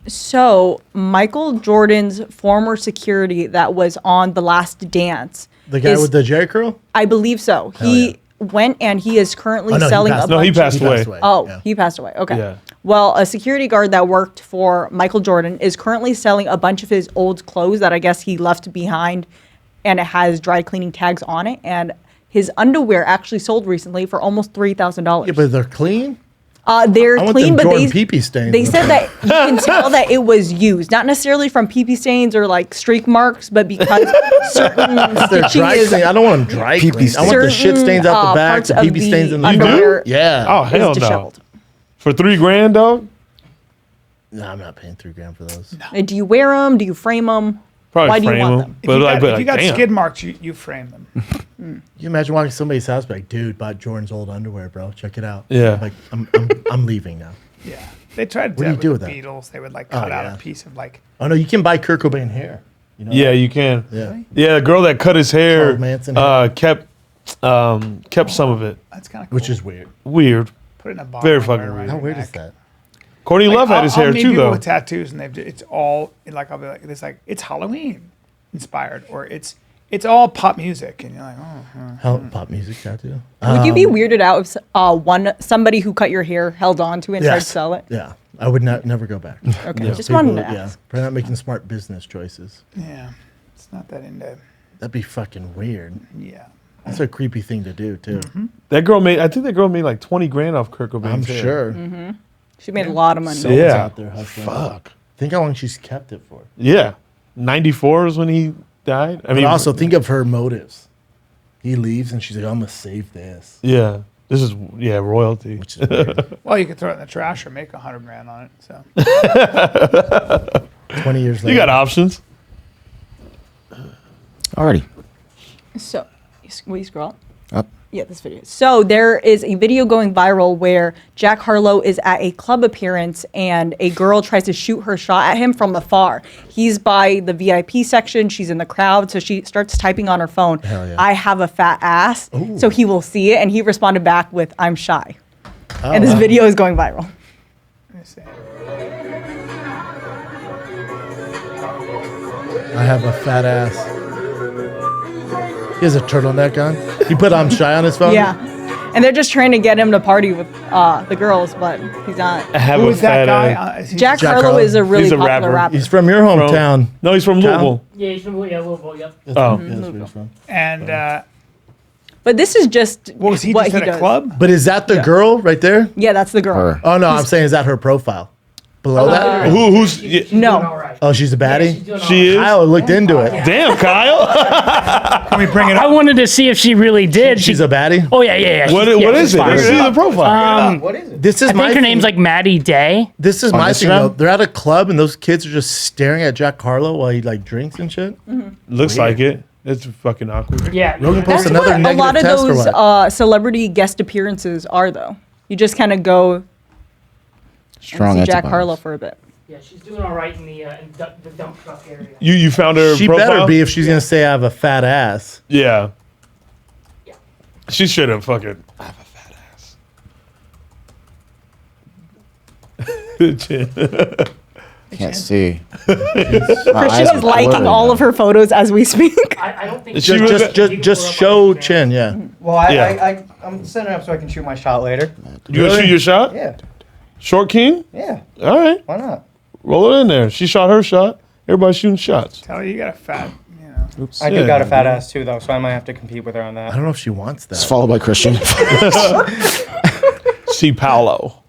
So, Michael Jordan's former security that was on The Last Dance. The guy is- with the Jerry curl? I believe so. He went and he is currently Oh, no, he selling passed a away. No, he bunch passed away. Oh, Yeah. he passed away. Okay. Yeah. Well, a security guard that worked for Michael Jordan is currently selling a bunch of his old clothes that I guess he left behind, and it has dry cleaning tags on it. And his underwear actually sold recently for almost $3,000. Yeah, but they're clean. They're I want clean, them but Jordan pee-pee stains. they said that you can tell that it was used, not necessarily from pee-pee stains or like streak marks, but because certain They're stitching dry is clean. I don't want them dry Pee-pee clean. I want the shit stains out the back, parts the of pee-pee stains in the You do? underwear Yeah. Oh, hell is no. disheveled. For $3,000, dog? No, I'm not paying $3,000 for those. Do you wear them? Do you frame them? Probably Why do you frame want them. them? If But you like, got, but if you like, got damn. skid marks, you frame them. You imagine walking to somebody's house, be like, dude, bought Jordan's old underwear, bro. Check it out. Yeah. Like, I'm leaving now. Yeah. They tried to What do you that do with with the that? Beatles. They would like cut out yeah. a piece of like. Oh no, you can buy Kurt Cobain hair. You know Yeah, that? you can. Yeah. Yeah, the girl that cut his hair Charles Manson hair. kept some of it. That's kind of cool. Which is weird. Weird. Put it in a bottle. very and wear fucking it around weird. How your weird neck. is that? Courtney Like, Love had his I'll hair meet too, people though. with tattoos, and it's all like I'll be like, it's like it's Halloween inspired, or it's all pop music, and you're like, oh, How pop music tattoo? Would you be weirded out if somebody who cut your hair held on to it and tried to sell it? Yeah. I would never go back. Okay, just wanted to Yeah. ask. Probably not making smart business choices. yeah, it's not that into. That'd be fucking weird. Yeah, That's a creepy thing to do too. I think that girl made like 20 grand off Kurt Cobain's I'm hair. sure. She made a lot of money. Someone's Yeah. out there hustling. Fuck. Think how long she's kept it for. Yeah. 94 is when he died. I But mean, also think of her motives. He leaves and she's like, I'm gonna save this. yeah. This is, royalty. Which is weird. well, you could throw it in the trash or make $100 grand on it. So 20 years later. You got options. Alrighty. So, will you scroll up? Up. Yeah, this video. So there is a video going viral where Jack Harlow is at a club appearance and a girl tries to shoot her shot at him from afar. He's by the VIP section. She's in the crowd. So she starts typing on her phone, Hell yeah. I have a fat ass. So he will see it. And he responded back with, I'm shy. And this wow. video is going viral. let me see. I have a fat ass. He has a turtleneck on. He put I'm shy on his phone. Yeah. And they're just trying to get him to party with the girls, but he's not. Have Who a is that fat guy? ass. Is he Jack Jack Harlow Harlow. is a really He's a popular rapper. rapper. He's from your hometown. No, he's from Cal? Louisville. Yeah, he's from Louisville. Yep. Oh, That's where he's from. And But this is just what was he what just at a does. club? But is that the girl right there? Yeah, that's the girl. Her. Oh no, I'm saying is that her profile? Below that? who's? She's No. doing all right. Oh, she's a Yeah, baddie. she's doing all She is. Kyle looked into it. Damn, Kyle. Can we bring it I up? wanted to see if she really did. She's a baddie. Oh yeah. What She's- yeah, is she's it? fine. Let's see the profile. What is it? This is I my think her name's thing. like Maddie Day. This is On my thing Instagram? though. They're at a club and those kids are just staring at Jack Harlow while he like drinks and shit. Looks like it. It's fucking awkward. Yeah. Rogan That's posted another what a negative lot of test or those what? celebrity guest appearances are, though. You just kind of go Strong and see Jack antibodies. Harlow for a bit. Yeah, she's doing all right in the dump truck area. You found her She profile? better be if she's gonna say I have a fat ass. Yeah. Yeah. She should have fucking. I have a fat ass. Can't see. Christian is liking all of her photos as we speak. I don't think She Just show chin, yeah. Well, I'm setting up so I can shoot my shot later. You gonna shoot your shot? Yeah, Short king? yeah. All right. Why not? Roll it in there. She shot her shot. Everybody's shooting shots. Tell her you got a fat, you know. Oops. I do got a fat ass too, though, so I might have to compete with her on I that. don't know if she wants It's that. followed by Christian. See Paolo.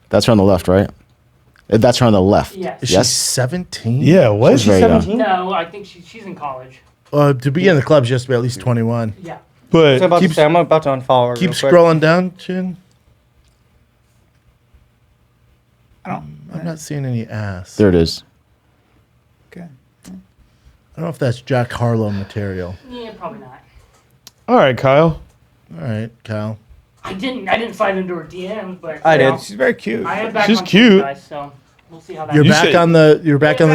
That's her on the left, right? That's her on the left. Yes. Is Yes. she 17? Yeah, what? She's very young. No, I think she's in college. To be in the club, she has to be at least 21. Yeah. But So Keep- I'm about to unfollow her. Keep real quick. scrolling down, chin. I don't. I'm not seeing any ass. There it is. Okay. I don't know if that's Jack Harlow material. Yeah, probably not. all right, Kyle. All right, Kyle. I didn't slide into her DMs, but I you did. know, She's very cute. I am back She's on cute. Twitter, guys, so we'll see how that. You're You back say- on the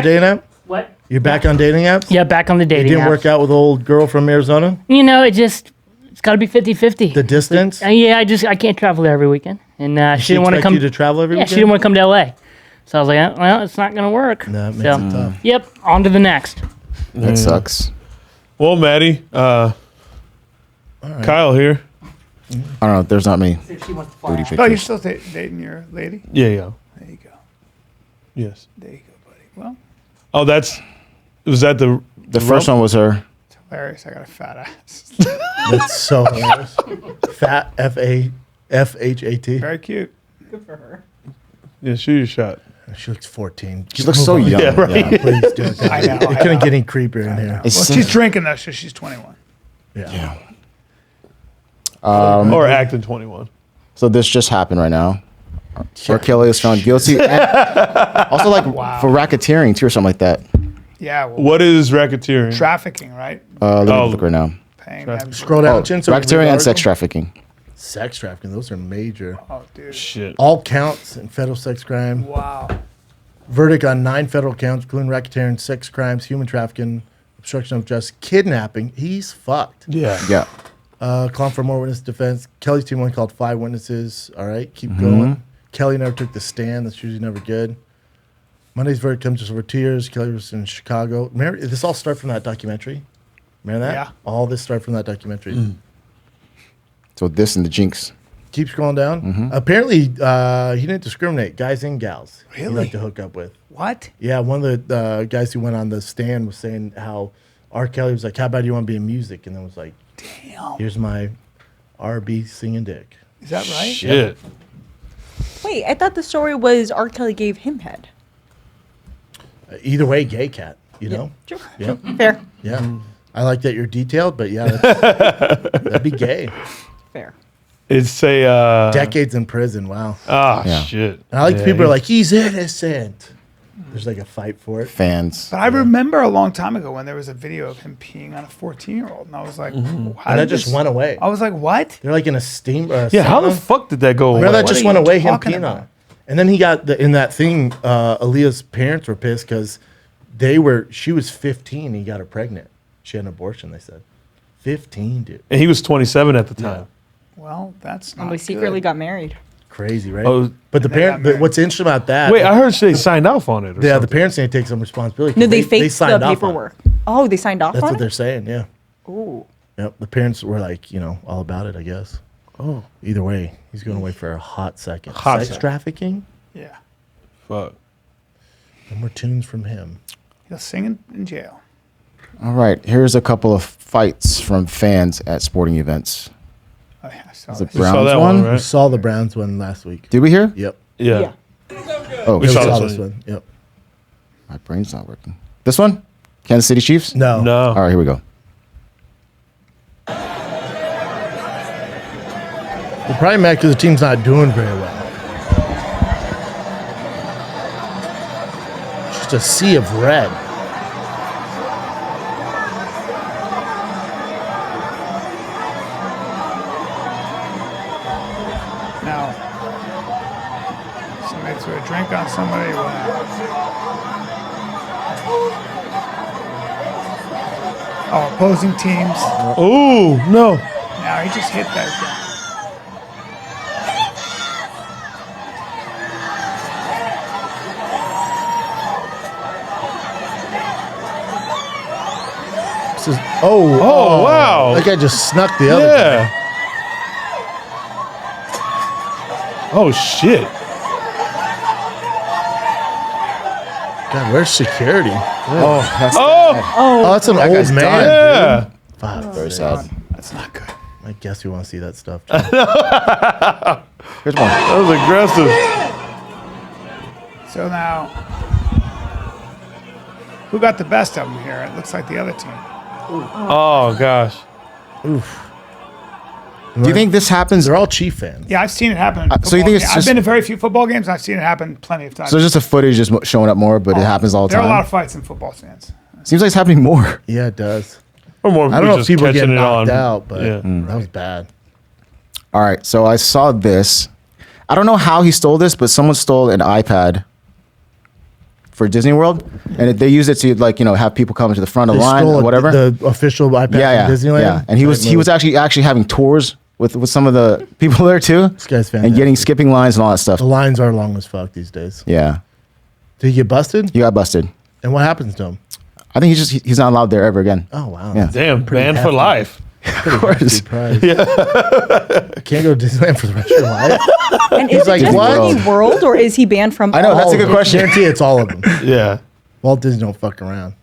dating app? What? You're back on dating apps? Yeah, back on the It dating. didn't work apps. out with old girl from Arizona? You know, it's got to be 50-50. The distance? Yeah, I can't travel there every weekend, and she didn't want to expect come. you to travel every Yeah, weekend? she didn't want to come to LA, so I was like, well, it's not gonna work. No, that makes So, it tough. Yep, on to the next. That sucks. Well, Maddie, Kyle here. I don't know. There's not many See if she wants to fly booty out. Oh, you're pictures. still dating your lady? Yeah, yeah. There you go. Yes. There you go, buddy. Well, Oh, was that the The first one was her. it's hilarious. I got a fat ass. That's so hilarious. Fat F-A-F-H-A-T. Very cute. Good for her. Yeah, shoot your shot. She looks 14. She looks so young. Yeah, right. Please do it. I know, It I couldn't know. get any creepier in here. It's Well, she's drinking though, so she's 21. Yeah. Or acting 21. So this just happened right now. R. Kelly was found guilty. And also, like for racketeering too, or something like that. Yeah. Well, What is racketeering? trafficking, right? Let me Oh. look right now. Paying. Scroll down, chin. so we can read Racketeering the and sex article. trafficking. Sex trafficking, those are major. Oh, dude. Shit. All counts in federal sex crime. Wow. Verdict on 9 federal counts, including racketeering, sex crimes, human trafficking, obstruction of justice, kidnapping. He's fucked. Yeah. Yeah. Calling for more witness defense. Kelly's team only called 5 witnesses. All right, keep going. Kelly never took the stand. That's usually never good. Monday's verdict comes just over 2 years. Kelly was in Chicago. Remember, this all started from that documentary. Remember that? Yeah. All this started from that documentary. So this and the Jinx. Keep scrolling down. Apparently, he didn't discriminate. Guys and gals. He Really? liked to hook up with. What? Yeah, one of the guys who went on the stand was saying how R. Kelly was like, "How about you want to be in music?" And then was like, Damn. "Here's my R&B singing dick." Is that right? Shit. Wait, I thought the story was R. Kelly gave him head. Either way, gay cat. You know. True. Yeah. Fair. Yeah. I like that you're detailed, but yeah, that'd be gay. Fair. It's a Decades in prison. Wow. Yeah. shit. And I like Yeah, people are like, he's innocent. There's like a fight for it. Fans. But I remember a long time ago when there was a video of him peeing on a 14-year-old, and I was like, how And did that just this- went away. I was like, what? They're like in a steam. Yeah, how the fuck did that go away? Remember that What just are went you away, him talking peeing on about? it. And then he got in that thing, Aaliyah's parents were pissed because she was 15, he got her pregnant. She had an abortion, they said. 15, dude. And he was 27 at the time. Well, that's not And we secretly good. got married. Crazy, right? Oh, but the they got parent, but married. what's interesting about that? Wait, I heard they signed off on it. Or yeah, the something. parents need to take some responsibility. 'cause No, they faked the signed off on it. paperwork. Oh, they signed off That's on what it? they're saying, yeah. Ooh. Yep, the parents were like, all about it, I guess. Oh, either way, he's going away for a hot second. Hot Sex second. trafficking? Yeah. Fuck. No more tunes from him. He'll sing in jail. All right, here's a couple of fights from fans at sporting events. Oh, yeah, I saw The this. We saw Browns that one. one, We right? saw the Browns one last week. Did we hear? Yep. Yeah. Oh, We We saw saw this this one. one. Yep. my brain's not working. This one? Kansas City Chiefs? No. No. All right, here we go. They're probably mad because the team's not doing very well. Just a sea of red. Now, somebody threw a drink on somebody. Oh, opposing teams. Ooh, no. Now he just hit that guy. This is, oh, Oh, wow. That guy just snuck the other guy. Yeah. Oh, shit. God, where's security? Oh, that's Oh, Oh, that's an That old guy's man. done. yeah. Fuck. very sad. That's not good. I guess you want to see that stuff. Here's one. That was aggressive. So now, who got the best of them here? It looks like the other team. Oh, gosh. Do you think this happens? They're all Chief fans. Yeah, I've seen it happen. In so you football think it's games. I've just- been to very few football games. I've seen it happen plenty of times. So just the footage is showing up more, but it happens all the There are time. a lot of fights in football stands. Seems like it's happening more. Yeah, it does. Or more I don't know if just people get catching it knocked on. out, but Yeah. that was bad. All right, so I saw this. I don't know how he stole this, but someone stole an iPad for Disney World, and they used it to have people come to the front of the line stole or whatever. the official iPad yeah, from Disneyland. yeah. And he was actually having tours with some of the people there too, This guy's and getting fantastic. skipping lines and all that stuff. The lines are long as fuck these days. Yeah, Did he get busted? he got busted. And what happens to him? I think he's not allowed there ever again. Oh wow. Yeah. Damn, Pretty banned for hefty. life. Of course. Surprise. Yeah. Can't go to Disneyland for the rest of your life. And is like, it just what? Disney World or is he banned from I know, all that's a of good them? question. Guarantee it's all of them. Yeah. Walt Disney don't fuck around.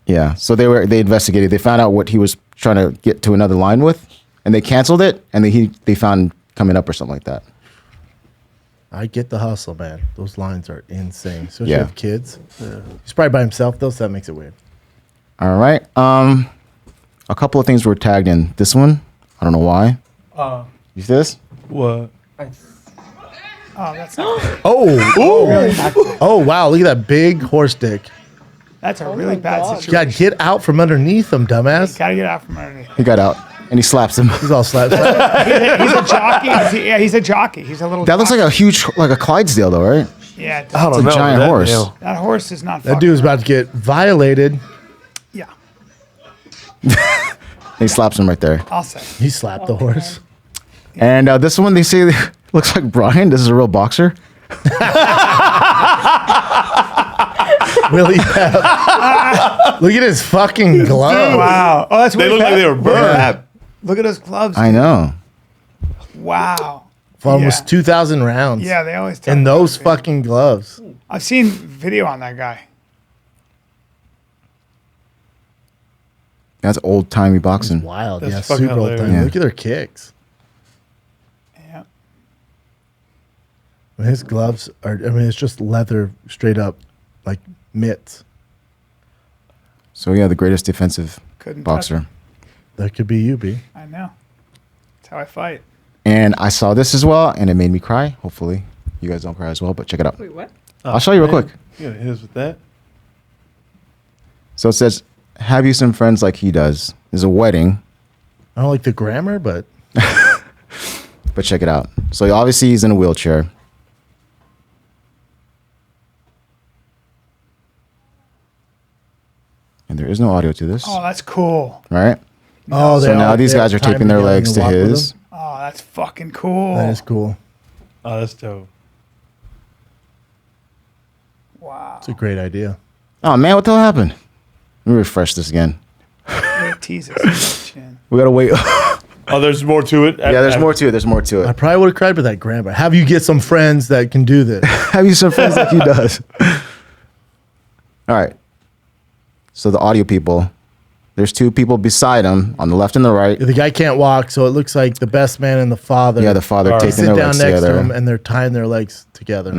Yeah. So they investigated. They found out what he was trying to get to another line with, and they canceled it. And they found coming up or something like that. I get the hustle, man. Those lines are insane. Especially Yeah. with kids. He's probably by himself though, so that makes it weird. All right. A couple of things were tagged in. This one, I don't know why. You see this? What? Oh, that's not good. Oh wow, look at that big horse dick. That's a really bad God, situation. get out from underneath him, dumbass. Gotta get out from underneath. He got out and he slaps him. He's all slapped. That He's a jockey. Yeah, he's a jockey. He's a little. That looks like a huge, like a Clydesdale, though, right? Yeah, it I does. don't a know. giant but horse. you know. That horse is not. dude's about to get violated. Yeah, He slaps him right there. I'll say. He slapped the horse. And this one, they say looks like Bryan. This is a real boxer. Willie Pep. Look at his fucking glove. Wow. Oh, that's They really look like they were burned. Look at those gloves. I know. Wow. For almost Yeah. 2,000 rounds. Yeah, they always. Tell And me those that. fucking gloves. I've seen video on that guy. That's old-timey boxing. Wild. That's yeah, fucking super old hilarious. time. Yeah. Look at their kicks. Yeah. And his gloves are, I mean, it's just leather straight up, like mitts. So yeah, the greatest defensive Couldn't touch boxer. That could be you, B. I know. That's how I fight. And I saw this as well, and it made me cry. Hopefully, you guys don't cry as well, but check it out. Wait, what? I'll show you real quick. You gotta hit us with that. So it says, "Have you some friends like he does?" There's a wedding, I don't like the grammar, but but check it out. So obviously he's in a wheelchair. And there is no audio to this, Oh, that's cool. right? oh, So they now all- these they guys are tie taping them their together legs and to walk with his. them. Oh, that's fucking cool. That is cool. Oh, that's dope. Wow. It's a great idea. Oh man, what the hell happened? Let me refresh this again. Really teases his chin. We gotta wait. Oh, there's more to it. Yeah, there's more to it. There's more to I it. probably would have cried for that grandpa. Have you get some friends that can do this? Have you some friends like he does? All right. So the audio people, there's two people beside him on the left and the right. The guy can't walk, so it looks like the best man and the father. Yeah, the father All right. taking sit their down legs next to together. him, and they're tying their legs together. Oh,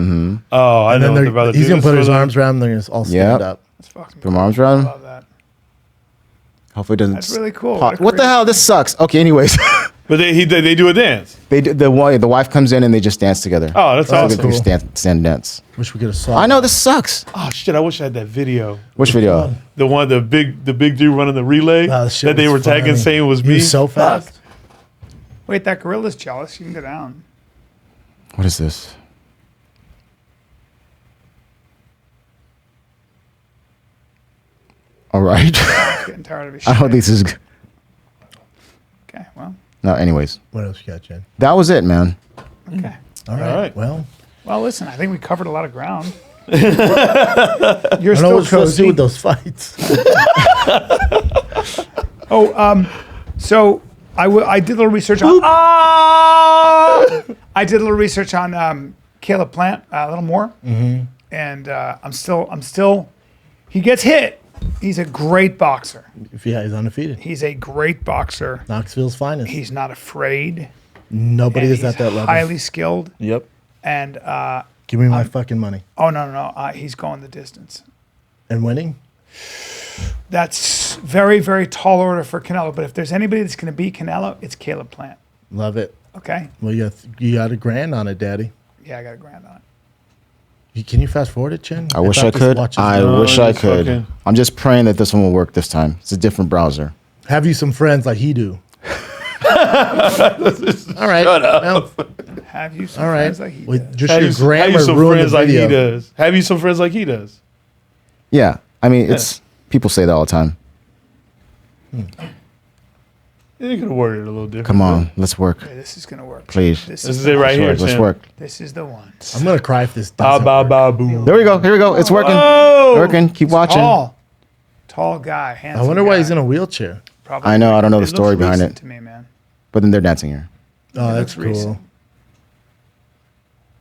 I And know then what the brother he's did gonna put his for them. arms around them. They're gonna all stand Yep. up. That's fucking Put my cool. arms around I him. love that. Hopefully it doesn't. That's really cool. pop- a What the great- hell? This sucks. Okay, anyways. But they do a dance. They do, the wife comes in and they just dance together. Oh, that's That's awesome. cool. Stand dance. Wish we could have saw. I know this sucks. Oh shit! I wish I had that video. Which video? The big dude running the relay Oh, shit that they was were tagging funny. saying was He me. was so fast. Wait, that gorilla's jealous. You can go down. What is this? All right. He's getting tired of his I shit. don't think this is. Okay, well, No. Anyways, What else you got, Jen? that was it, man. okay. All right. right. Well, Well, listen, I think we covered a lot of ground. You're I don't know still what you're supposed to do cozy. with those fights. So I did a little research on. I did a little research on Caleb Plant, a little more, and I'm still. He gets hit. He's a great boxer. If yeah, he's undefeated. He's a great boxer. Knoxville's finest. He's not afraid. Nobody and is at he's that level. highly skilled. Yep. And Give me my fucking money. oh no, he's going the distance. And winning? That's very, very tall order for Canelo. But if there's anybody that's going to beat Canelo, it's Caleb Plant. Love it. Okay? Well, you got $1,000 on it, Daddy. Yeah, I got a grand on it. Can you fast forward it, Chin? I wish thought I this could. watches- I No, wish I it's could. fucking- I'm just praying that this one will work this time. It's a different browser. Have you some friends like he do? All right. Well, Have you some all right. friends like he With does? just Have your you grammar some ruined friends the like he video. does. Have you some friends like he does. Yeah. I mean, it's people say that all the time. You could have worded it a little different. Come on, let's work, Okay, this is going to work. please. This This is is it right here. Let's Sam. work. This is the one. I'm going to cry if this Ba doesn't ba work. ba boom. There we go. Here we go. It's working. Oh, Working. Keep watching. Tall guy. Handsome I wonder why guy. he's in a wheelchair. Probably I know, I don't know the looks story behind recent it. To me, man. But then they're dancing here. Oh, It that's looks recent. cool.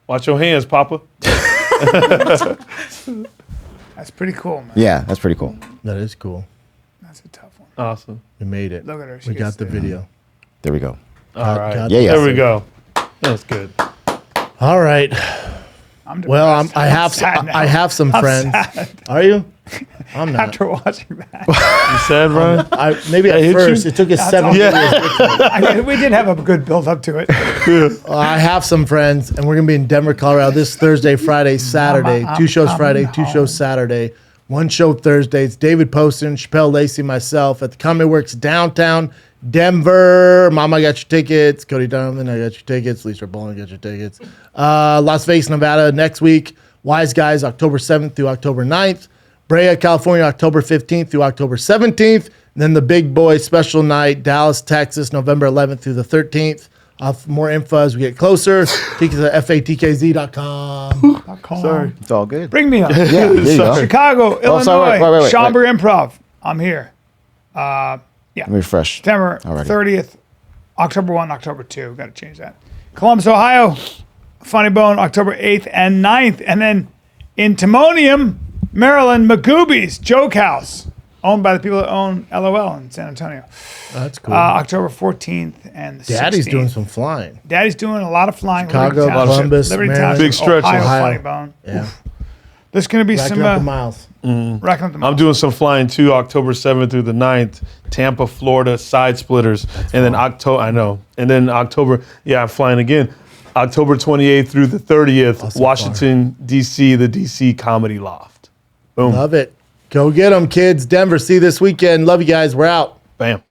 Watch your hands, Papa. That's pretty cool, man. Yeah, that's pretty cool. That is cool. That's a tough one. Awesome. We made it. Look at her. She We gets got the there. video. There we go. All right. God- Yeah, yeah. There we go. That's good. All right. I'm Well, depressed. I have sad now. I have some I'm friends. sad Are you? I'm not. after watching that. You sad, Ryan? Maybe That at hit you? first it took us 7 all. years. I mean, we did have a good build up to it. I have some friends, and we're gonna be in Denver, Colorado this Thursday, Friday, Saturday. Mama, 2 shows I'm Friday, 2 shows Saturday. 1 show Thursday. It's David Poston, Shapel Lacey, myself at the Comedy Works downtown Denver. Mama got your tickets. Cody Donovan, I got your tickets. Lisa Bowling got your tickets. Las Vegas, Nevada next week. Wise Guys, October 7th through October 9th. Brea, California, October 15th through October 17th. And then the Big Boy Special Night, Dallas, Texas, November 11th through the 13th. More info as we get closer. Tickets at fatkz.com. Sorry. It's all good. Bring me up. Yeah, there you go. Chicago, Illinois, sorry, wait. Schaumburg Improv. I'm here. Let me refresh. September Alrighty. 30th, October 1, October 2. Got to change that. Columbus, Ohio, Funny Bone, October 8th and 9th. And then in Timonium, Maryland, Magoobies, Joke House, owned by the people that own LOL in San Antonio. That's cool. October 14th and the Daddy's 16th. doing some flying. Daddy's doing a lot of flying. Chicago, Liberty Township, Columbus, Liberty Maryland. Township, Big stretch. Ohio, Ohio. Funny Bone. Yeah. There's going to be Racking some up the miles. racking up the I'm miles. doing some flying too, October 7th through the 9th, Tampa, Florida, side splitters. And then October, I'm flying again. October 28th through the 30th, Also Washington, D.C., the D.C. Comedy Loft. Boom. Love it. Go get them, kids. Denver, see you this weekend. Love you guys. We're out. Bam.